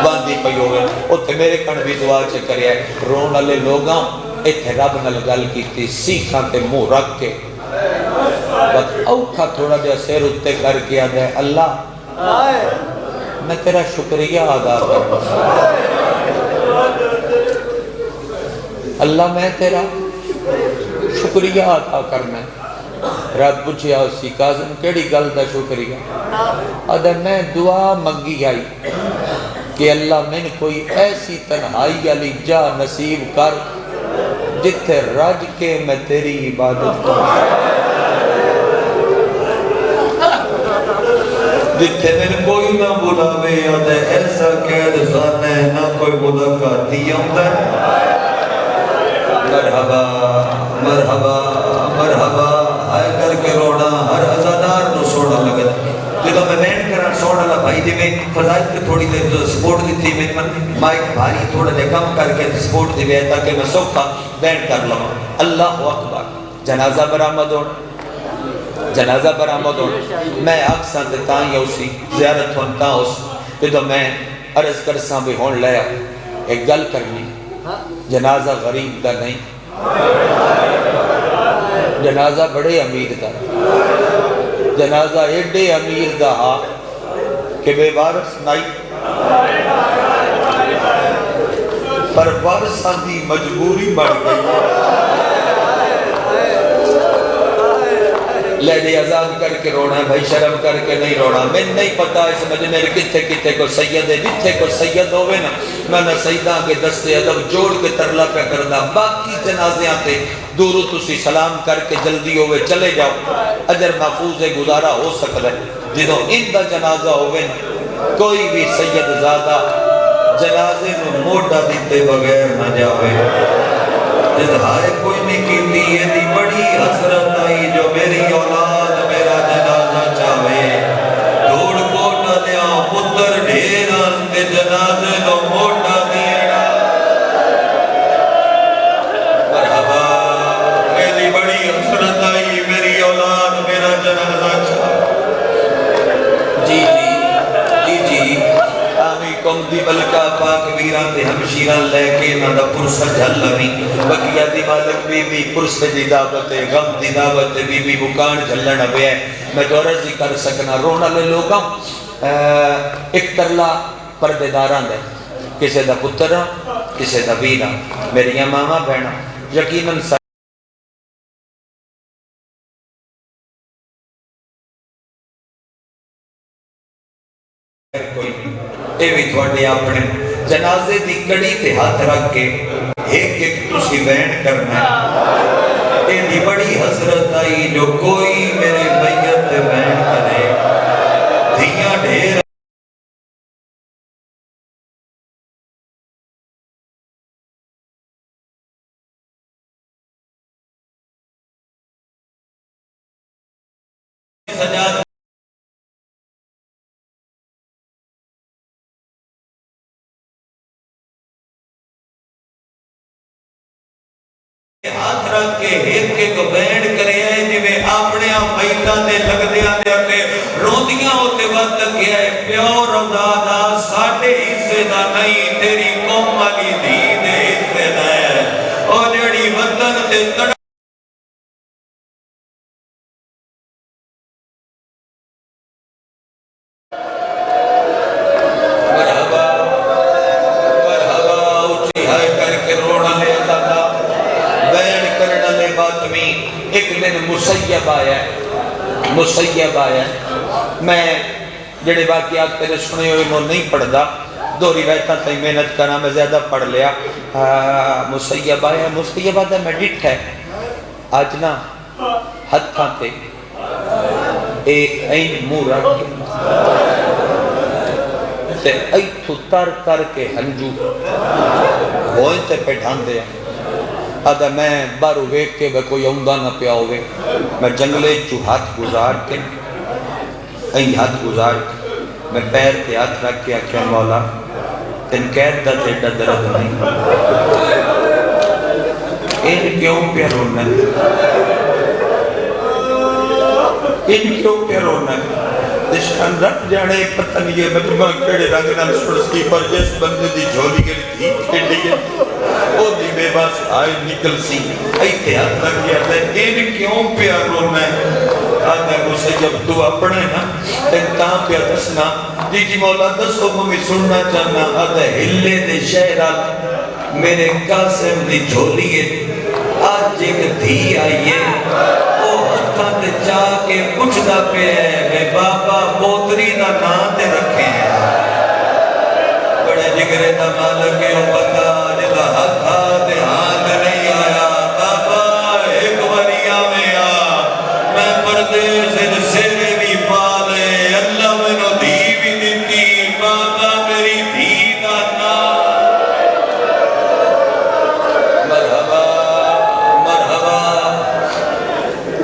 باندھی پئی ہوئے اتھے میرے کن بھی دعا چے کریا رون والے لوگاں ایتھے رب نل گل کیتی سیکھاں تے منہ رکھ کے بس اوکھا تھوڑا جا سیر اتے کر کے آدھے اللہ میں تیرا شکریہ ادا کرنا اللہ میں تیرا شکریہ ادا کرنا رات پوچھیا اسی کاظم کیڑی گل دا شکریہ آدھے میں دعا منگی آئی کہ اللہ میں کوئی ایسی تنہائی علی جا نصیب کر جتھے رج کے میں تیری عبادت کروں جتھے میں کوئی نہ بلاوے آدھے ایسا قید خانہ نہ کوئی ملاقاتی آمدہ مرحبا مرحبا مرحبا آئے کر کے روڑا ہر عزادار نو سوڑا لگت جدو میں بین کران سوڑا لگا بھائی دی میں فضائل پہ تھوڑی دیر جو سپورٹ دی تھی میں مائک بھاری تھوڑا دے کم کر کے سپورٹ دی بیتا کہ میں سوکھا بین کر لوں اللہ اکبر جنازہ برآمد ہوں جنازہ برآمد ہوں میں اکساں دیتا ہی اسی زیارت ہونتا اس جدو میں عرض کرساں بھی ہون لیا ایک گل کرنی جنازہ غریب دا نہیں جنازہ بڑے امیر دا جنازہ ایڈے امیر دا ہاں کہ بے وارث نہیں پر وارثاں دی مجبوری بڑھ گئی لیڈی آزاد کر کے رونا ہے بھائی شرم کر کے نہیں رونا میں نہیں پتا اس مجھے میرے کتھے کتھے کو سید ہے جتھے کو سید ہوئے نا میں نے سیدہ کے دستے ادب جوڑ کے ترلا پہ کردہ باقی جنازے آتے دورو تسی سلام کر کے جلدی ہوئے چلے جاؤ اجر محفوظ گزارا ہو سکتا ہے جنہوں ان دا جنازہ ہوئے نا کوئی بھی سید زادہ جنازے نو موڈا دیتے بغیر نہ جاوے اظہار کوئی نہیں کیتی ہے دی بڑی حسرت آئی جو میری اولاد میرا جنازہ چاہے دوڑ کوٹا لیا پتر ڈھیران تے جنازے نو موڈا دینا مرحبا میری بڑی حسرت آئی میری اولاد میرا جنازہ چاہے جی آمی کم دی بلکہ پاک ویران دے ہمشیران لے کے نادا پرسا جھل لوی بقیہ دی مالک بی بی پرسے دی دعوت غم دی دعوت بی بی بکان جھلنا بے میں تو رضی کر سکنا رونا لے لوگا ایک ترلا پردے داران دے کسے دا پترہ کسے دا ویرہ میری ماما بہنا یقیناً اے بھی تھوڑے اپنے جنازے دی کڑی تے ہاتھ رکھ کے ایک ایک تسی وین کرنا ہے اے دی بڑی حسرت آئی جو کوئی میرے میت وین کرے دھیاں ڈھیر سجاد ہاتھ رکھ کے ایک ایک وینڈ کرے ہیں جویں اپنے آپ میتاں دے لگ دیا دے اپنے روندیاں ہوتے وقت کیا ہے پیو روزادہ ساڑھے حصے دا نہیں تیری قوم والی دی دے حصے دا ہے اور جڑی وطن تے تڑ مرحبا اٹھی ہائے کر کے رونا لے زادہ وین کرنا لے باتمی ایک دن مسیب آیا میں جڑے واقعات تیرے سنے ہوئے وہ نہیں پڑھ دا دو روایتاں تھی محنت کرنا میں زیادہ پڑھ لیا مسیب آیا میں ڈٹ ہے آج نا حد کھانتے این مو رکھ کے ایتھو تر کر کے ہنجو ہوئیں تے پہ ڈھان دیا آدھا میں بارو ویک کے بے کوئی اوندہ نہ پیا ہوئے میں جنگلے جو ہاتھ گزار کے این ہاتھ گزار کے میں پیر کے ہاتھ رکھ کے آکھیا مولا تن قید دا تیڈا درد نہیں این کیوں پہ رونا دشکن رکھ جانے پتہ نہیں ہے مجمع کڑے رنگ نام سڑسکی پر جس بندے دی جھولی کے تھی کھیڑی کے او دی بے باس آئے نکل سی ایتے ہاتھ رکھ گیا تھا این کیوں پیار رونا ہے آدھا اسے جب تو اپنے نا تنتاں پیا دسنا جی مولا دسو ممی سننا چاہنا آدھا ہلے دے شہرات میرے قاسم دی جھولی ہے آج ایک دھی آئیے تے چاہ کے پوچھدا پہ ہے میں بابا پوتری دا نام تے رکھے ہیں بڑے جگرے دا مالک ہے او بندہ جدا ہتھا تے ہاتھ نہیں آیا بابا ایک وریا میں آ میں پردیس سیرے بھی پالے اللہ میں نو دی بھی دیتی بابا میری دی دا نام مرحبا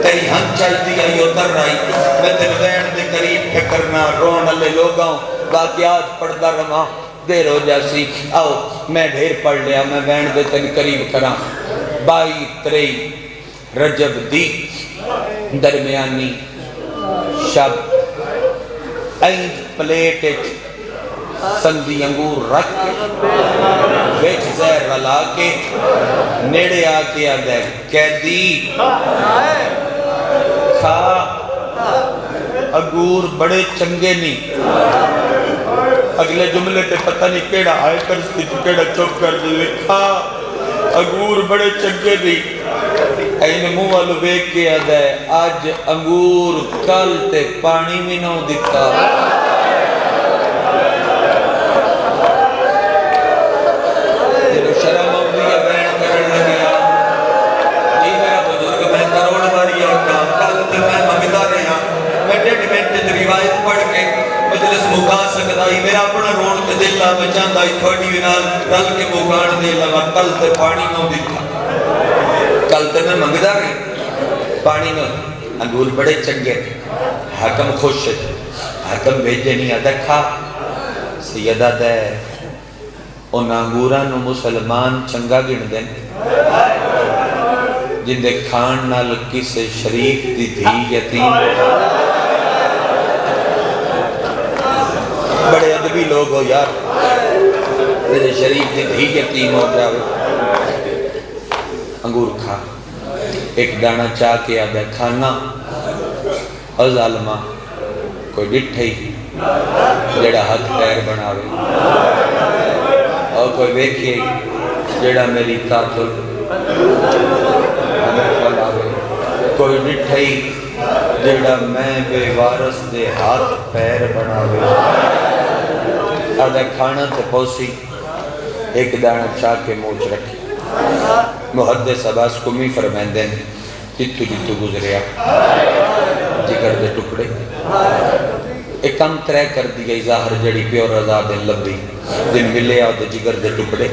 تیری ہن چاہی دیا یہ اتر رہی میں تیرے وین دے قریب پھکرنا رون اللہ لوگاں واقعات پڑھدا رہا دیر ہو جاسی آؤ میں ڈھیر پڑھ لیا میں وین دے تیرے قریب کراں 22-23 رجب دی درمیانی شب این پلیٹ سندی انگور رکھ کے ویچ زہر رلا کے نیڑے آکے آدھے قیدی کھا انگور بڑے چنگے نہیں اگلے جملے تے پتہ نہیں کیڑا آئے کر سکتی تو کیڑا چوک کر دیوے کھا انگور بڑے چنگے نہیں این مو والو بیک کے آدھے آج انگور کل تے پانی میں نہ دکھتا تیرو شرم ہوگیا بین کرن لگیا جی میرا بزرگ میں کروڑ باری آکا کل تے میں مگدہ رہا میں ڈیٹ منٹ روایت پڑھ کے مجلس مکا سکتا ہی میرا اپنا روڑ تے دل میں چاہتا ہی تھوڑی جاوا کل تے پانی نہ دیتا کل تے میں منگدا رہی پانی نہ انگور بڑے چنگے حاکم خوش ہے حاکم بھیجے نہیں آدھا کھا سیدہ دے ان انگورانو مسلمان چنگا گن دیں جن دے کھان نال کسے شریف دی دھی یتیم بڑے ادبی لوگ ہو یار میرے شریف دی دھی یتیم ہو جاوے انگور کھا ایک دانہ چاہ کے آگیا کھانا اور ظالمہ کوئی ڈٹھے ہی جڑا ہاتھ پیر بناوے اور کوئی ویکھے جڑا میری قاتل کوئی ڈٹھے ہی جڑا میں بے وارث دے ہاتھ پیر بناوے آدھا کھانا تے پوسی ایک دانہ چاہ کے موچ رکھی محدث عباس کمی فرمائندے جتو جتو گزریا جگر دے ٹکڑے ایک کم ترے کر دی گئی ظاہر جڑی پیور رضا دے لبی جن ملے آو دے جگر دے ٹکڑے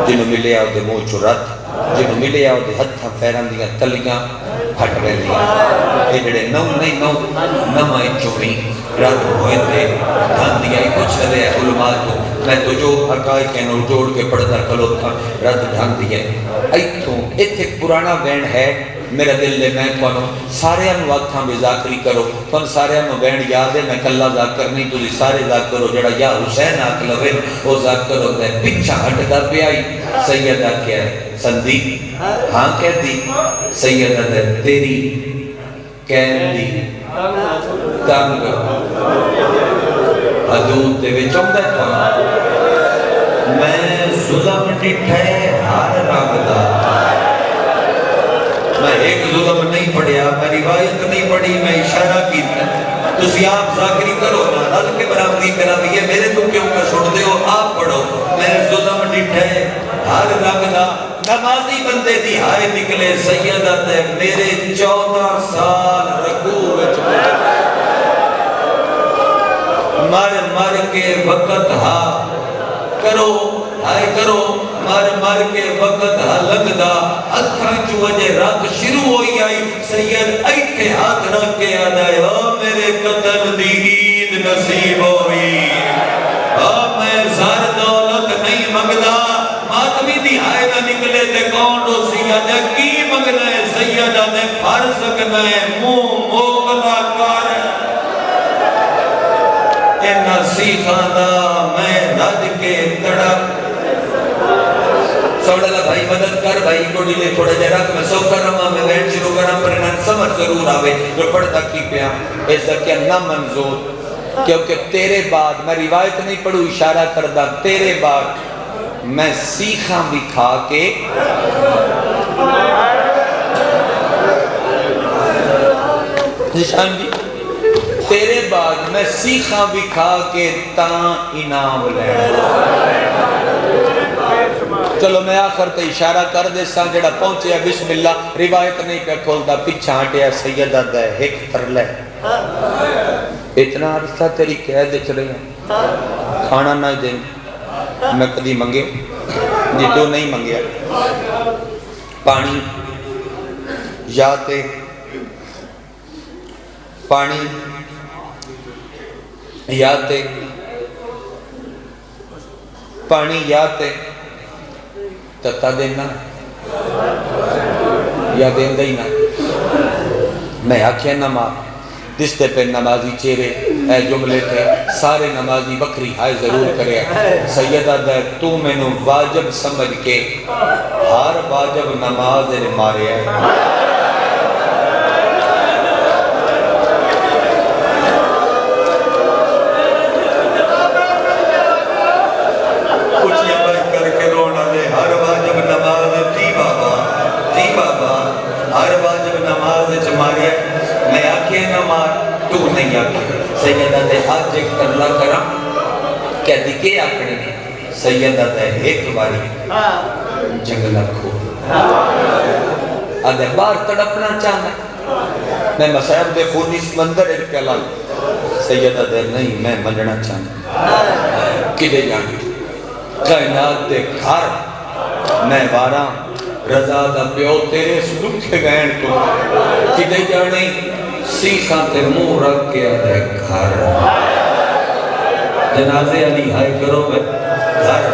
جنہوں ملے آو دے موچ رات جنہوں ملے آو دے ہتھاں پیران دیا تلیاں ہٹ رہ دیا اے جڑے نو نہیں نو آئے چوئی رات ہوئے تھے دھان دیا ہی کچھ رہے علماء تو میں تو جو حقائق ہے نو جوڑ کے پڑھتا کھلو تھا رات دھان دیا ایتھوں ایک پرانا بینڈ ہے میرا دل لے میں کونوں سارے انو وقتاں بھی ذاکری کرو کون سارے انو بینڈ یاد ہے میں کلہ ذاکر نہیں تو سارے ذاکر ہو جڑا یا حسین آکلوے وہ ذاکر ہوتا ہے پچھا ہٹ دا پہ آئی سیدہ کیا ہے سندی ہاں کہتی سیدہ دے تیری کہندی تنگ حدود دے وچوں دے تو میں ظلم ڈٹھے ہر رنگ دا میں ایک ظلم نہیں پڑھیا میں روایت نہیں پڑھی میں اشارہ کیتا تسی آپ ذاکری کرو نا رل کے برابری کرا بھی میرے تو کیوں کا چھوڑ دے ہو آپ پڑھو میں ظلم ڈٹھے ہر رنگ دا نمازی بندے دی ہائے نکلے سیدہ تے میرے 14 سال رکوع وچ مر کے وقت ہا کرو ہائے کرو مر کے وقت ہا لگدا ہتھاں چوں اجے رات شروع ہوئی آئی سید ایتھے ہاتھ رکھ کے آدھائے او میرے قتل دی عید نصیب ہوئی او میں زر دولت نہیں منگدا ماتمی دی ہائے نہ نکلے تے کون رو سیدہ کی منگنا ہے سیدہ نے پھر سکنا ہے منہ موگلا کر اینا سیخاندہ میں رج کے تڑک سوڑا لگا بھائی مدد کر بھائی گوڑی لے تھوڑا جرا کہ میں سو کرما میں بیٹھ شروع کرم پر انہاں سمجھ ضرور آوے جو پڑھتا کی پیا اس در کیا نہ منظور کیونکہ تیرے بعد میں روایت نہیں پڑھوں اشارہ کردہ تیرے بعد میں سیخاں بھی کھا کے نشان جی تیرے بعد میں سیخاں بھی کھا کے تاں انعام لے چلو میں آخر تے اشارہ کر دے ساں جڑا پہنچے ہے بسم اللہ روایت نہیں پہ کھول دا پچھا ہٹیا سیدہ دے ایک تر لے اتنا عرصہ تیری قید دکھ رہے ہیں کھانا نہ دیں میں کدی منگے جی تو نہیں منگیا پانی یاتے پانی یاتے پانی یاتے تتا دینا یا دین دینا میں آکھیا نماز دستے پہ نمازی چہرے اے جملے تھے سارے نمازی بکری ہائے ضرور کرے سیدہ دے تو میں نو واجب سمجھ کے ہر واجب نماز نے مارے ہے سیدہ دے ہاتھ جگ کر لا کرم کہتی کہ آکڑے سیدہ دے ایک باری جنگلہ کھو آدھے بار تڑپنا چاہنا میں مسائب دے خونی سمندر ارکلا سیدہ دے نہیں میں مننا چاہنا کدے جانی کائنات دے گھر میں بارہ رضا دا پیو تیرے سلوکے گئن تو کدے جانے سیخاں تے منہ رکھ کے آدھے گھر جنازے علی ہائی کرو میں گھر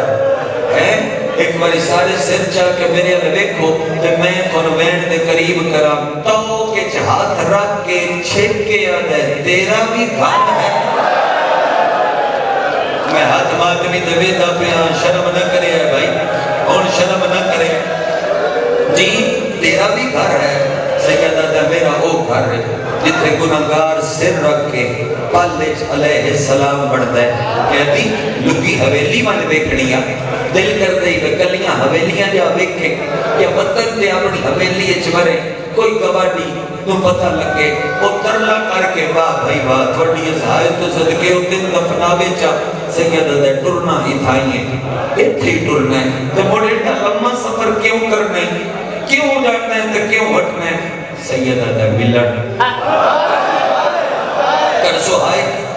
ہے ایک باری سارے سر چاہ کے میرے علی دیکھو تے میں کنوینٹ دے قریب کرا تو کے ہاتھ رکھ کے چھپ کے آدھے تیرا بھی گھر ہے میں ہاتھ ماتمی دبے دا پیاں شرم نہ کرے ہے بھائی اور شرم نہ کرے جی تیرا بھی گھر ہے سیدہ دا میرا او گھر ہے جتنے گناہگار سر رکھ کے پالج علیہ السلام بڑھتا ہے کہتی لگی حویلی میں بیکھنیا دل کر دے گلیاں حویلیاں جا بیکھے یا پتن دے اپنی حویلی اچھوڑے کوئی گواڈی تو پتہ لگے وہ ترلا کر کے واہ بھائی واہ تھوڑی ازائی تو صدقے او دن دفنا بیچا سیدہ دے ٹرنا ہی تھائیے اتھے ہی ٹرنا ہے تو بڑے لمحہ سفر کیوں کرنا ہے کیوں جانا ہے تو کیوں ہٹنا ہے سیدہ دے ملن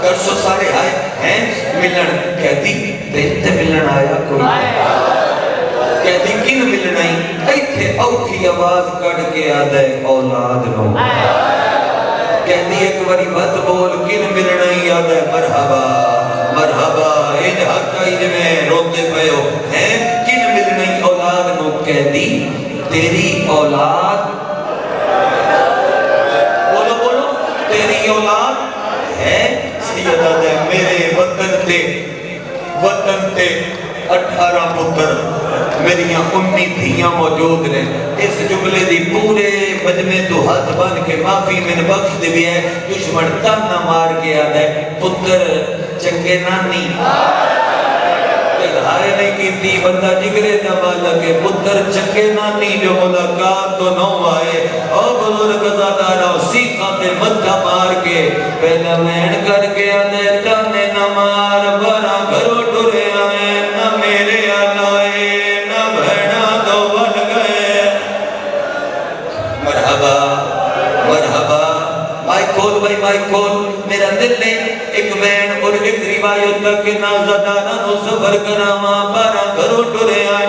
کرسو سارے آئے ہیں ملن کہتی دیتے ملن آیا کوئی کہتی کن ملن آئی ایتھے اوکھی آواز کڑ کے آدھے اولاد نو کہتی ایک باری بات بول کن ملن آئی آدھے مرحبا مرحبا ان حق آئی میں روتے پہ ہو ہیں کن ملن آئی اولاد نو کہتی تیری اولاد بولو تیری اولاد ہے سیدہ دے میرے وطن تے 18 پتر میریاں 19 دھیاں موجود رہے اس جملے دی پورے مجمع تو ہاتھ بن کے معافی من بخش دے بھی ہے دشمن تانا مار کے آدھا ہے پتر چنگے نانی ہائے نہیں کیتی بندہ جگرے دمالا کے پتر چنگے نانی جو ملاقات تو نو آئے او بزرگ زادارہ سیکھا تے مدھا مار کے پہلا مین کر کے آدھے تانے نہ مار برا گھرو ٹرے آئے نہ میرے آلائے نہ بھیڑا دو بن گئے مرحبا مرحبا مائی کھول بھائی مائی کھول میرا دل نے ایک بین اور ایک روایت تک نہ زدانہ نو سفر کراما بارا گھرو ٹرے آئے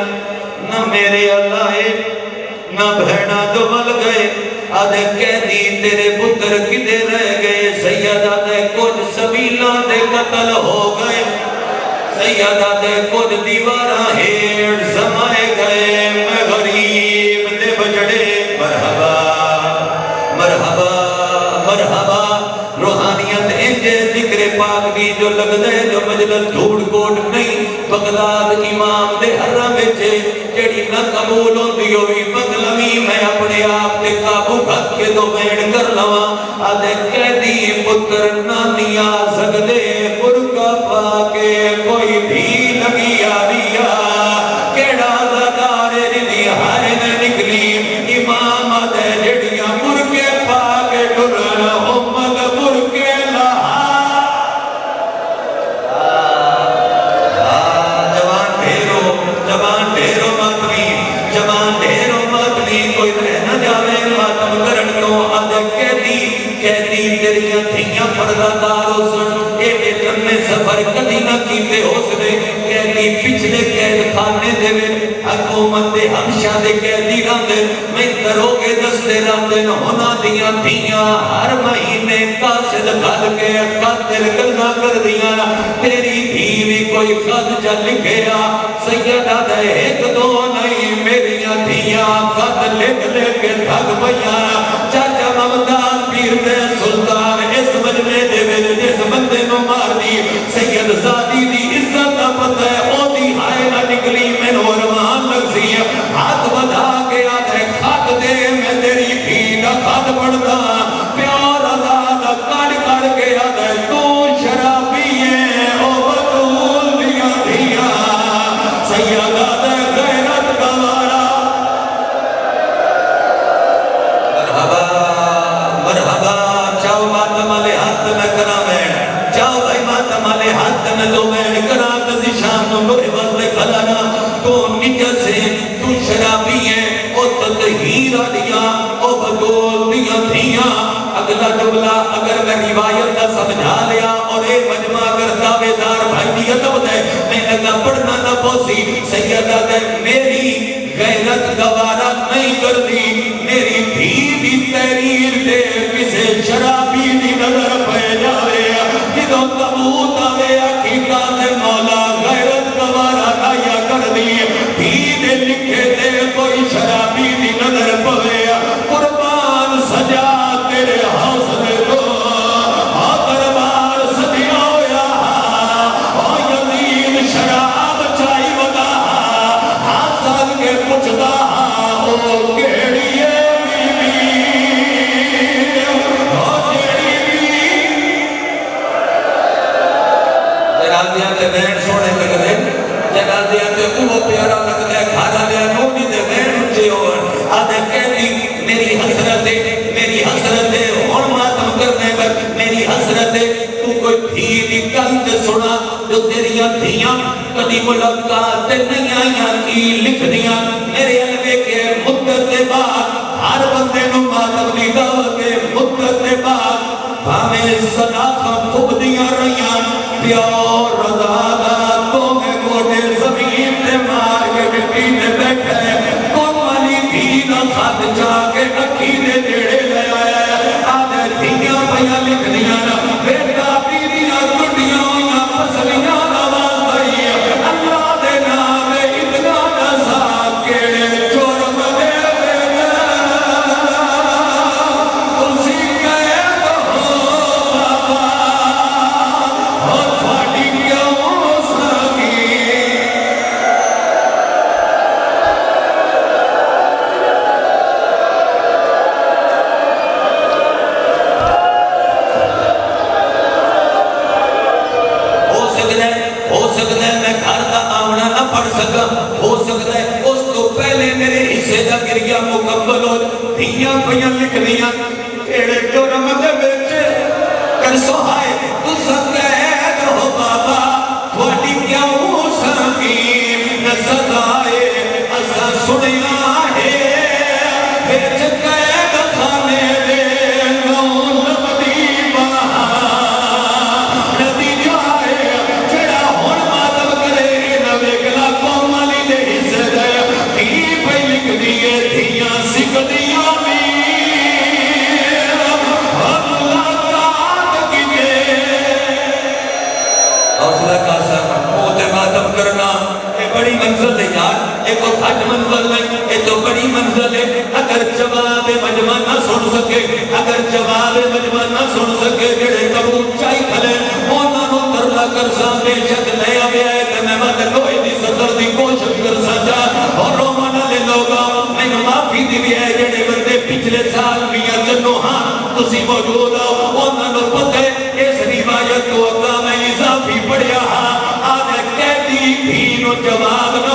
نہ میرے اللہ نہ بھیڑا دو مل گئے آدھے کہہ دی تیرے پتر کدے رہ گئے سیدہ دے کچھ سبیلہ دے قتل ہو گئے سیدہ دے کچھ دیوارہ ہیڑ سمائے گئے میں غریب دے بجڑے مرحبا مرحبا مرحبا روحانیت انجے ذکر پاک دی جو لگ دے جو مجلس دھوڑ کوٹ نہیں بغداد امام دے حرم بچے جڑی نہ قبول ہوندی ہوئی مغلمی میں اپنے آپ تے قابو گھت کے دو بین کر لوا آدھے کہہ دی پتر نانی آ سکدے برکا پاکے کوئی بھی لگی آریا کیڑا زدارے جنی ہائے نے نکلی امام آدھے جڑیاں برکے پاکے ٹرنا امت برکے تیریاں دھیاں پرداداروں سن اے لمے سفر کدی نہ کیتے ہو سکے کہتی پچھلے قید خانے دے حکومت دے ہمشہ دے قیدی راندے میں دروگے دستے راندے ہونا دیاں دھیاں ہر مہینے قاصد گھل کے قاتل گلنا کر دیاں تیری دھیوی کوئی خط جا لکھیا سیدہ دے ایک دو نہیں میریاں دھیاں خط لکھ لے کے تھک بیاں چاچا ممتاز پیر دے سلطان اس مجمع دے ویلے جس بندے نو مار دی سید زادی دی عزت نہ پتہ ہے او دی ہائے نہ نکلی میں نورمان لگ سی ہاتھ بدا کے آدھے خط دے میں تیری بھی نہ خط پڑھتا پیار ازادہ کڑ کے آدھے تو شرابی ہے او بطول دیا دیا سیدہ دے غیرت کا وارا مرحبا مرحبا چاو ماتم علی ہاتھ میں کرا میں چاو بھائی ماتم علی ہاتھ میں دو میں کرا تزی شام نمبر وزل کھلانا تو نجل سے تو شرابی ہے او تطہیر دیا او بدول دیا دیا اگلا جملہ اگر میں روایت نہ سمجھا لیا اور ایک مجمع اگر دعوے دار بھائی دیا تب دے میں سیدہ پڑھنا نہ پوسی سیدہ دے میری غیرت گوارا نہیں کر دی میری دھی دی تحریر دے کسے شرابی دی نظر پہ جاوے جدوں تبوت آوے عقیقہ سے مولا غیرت گوارا نایا کر دی دھی دے لکھے دے کوئی شرابی دی نظر پوے قربان سجا تیرے حوصلے کو دربار سجیا ہویا او یزید شراب چائی ودا حاصل کے پچھتا او کیڑی ہے بی بی او کیڑی بی جنازیاں تے بہن سونے لگ دے جنازیاں تے وہ پیارا لگ دے کھانا دے نوڑی دے بہن اچھے ہون آدھے کہتی میری حسرت ہے اور ماتم کرنے پر میری حسرت ہے تو کوئی تھی بھی کلت سنا جو تیریاں تھیاں کدی ملاقات نہیں آئیاں کی لکھ دیاں میرے علوے کے مدت کے بعد ہر بندے نو ماتم دی دعوت کے مدت کے بعد ہمیں صداقہ خوب دیاں رہیاں پیار رضادہ تو میں کوٹے زمین تے مار کے مٹی نے بیٹھے خط جا کے رکھی دے دیڑے لے آیا آدھے دھیاں بھیا لکھ دیا نا بیٹا پی دیا گھٹیاں ہویا پسلیاں آواز بھائی اللہ دے نام اتنا نصاب کیڑے جرم دے بیٹا تسی قید ہو بابا اور تھوڑی کیوں سکی پڑھ سکا ہو سکتا ہے اس تو پہلے میرے حصے دا گریہ مکمل ہو دھیاں پہیاں لکھ دیا کیڑے جرم دے بیچے کر سوہائے تو سب قید ہو بابا تھوڑی کیا ہو سکی نہ سزائے اسا سنیا ہے بیچ قید خانے دے نون لبدی بہا ندی جائے جڑا ہون ماتم کرے نویگلا کومالی دے حصے دے تھی پہ لکھ دیئے دھیاں سکھ دیاں بھی اللہ تعالیٰ کی دے حوصلہ کا سر موت ماتم کرنا یہ بڑی منزل ہے یار یہ تو گھٹ منزل نہیں یہ تو بڑی منزل ہے اگر جواب مجمع نہ سن سکے اگر جواب مجمع نہ سن سکے جڑے قبول چاہی کھلے اونا نو ترلا کر سامنے شک لے آوے آئے کہ میں مد کوئی دی سطر دی کوشش کر سجا اور رومن لے لوگا میں معافی دی بھی ہے جڑے بندے پچھلے سال میاں جنو ہاں تسی موجود ہو اونا نو پتے اس روایت کو اگا میں اضافی پڑھیا ہاں آدھے قیدی تھی نو جواب نہ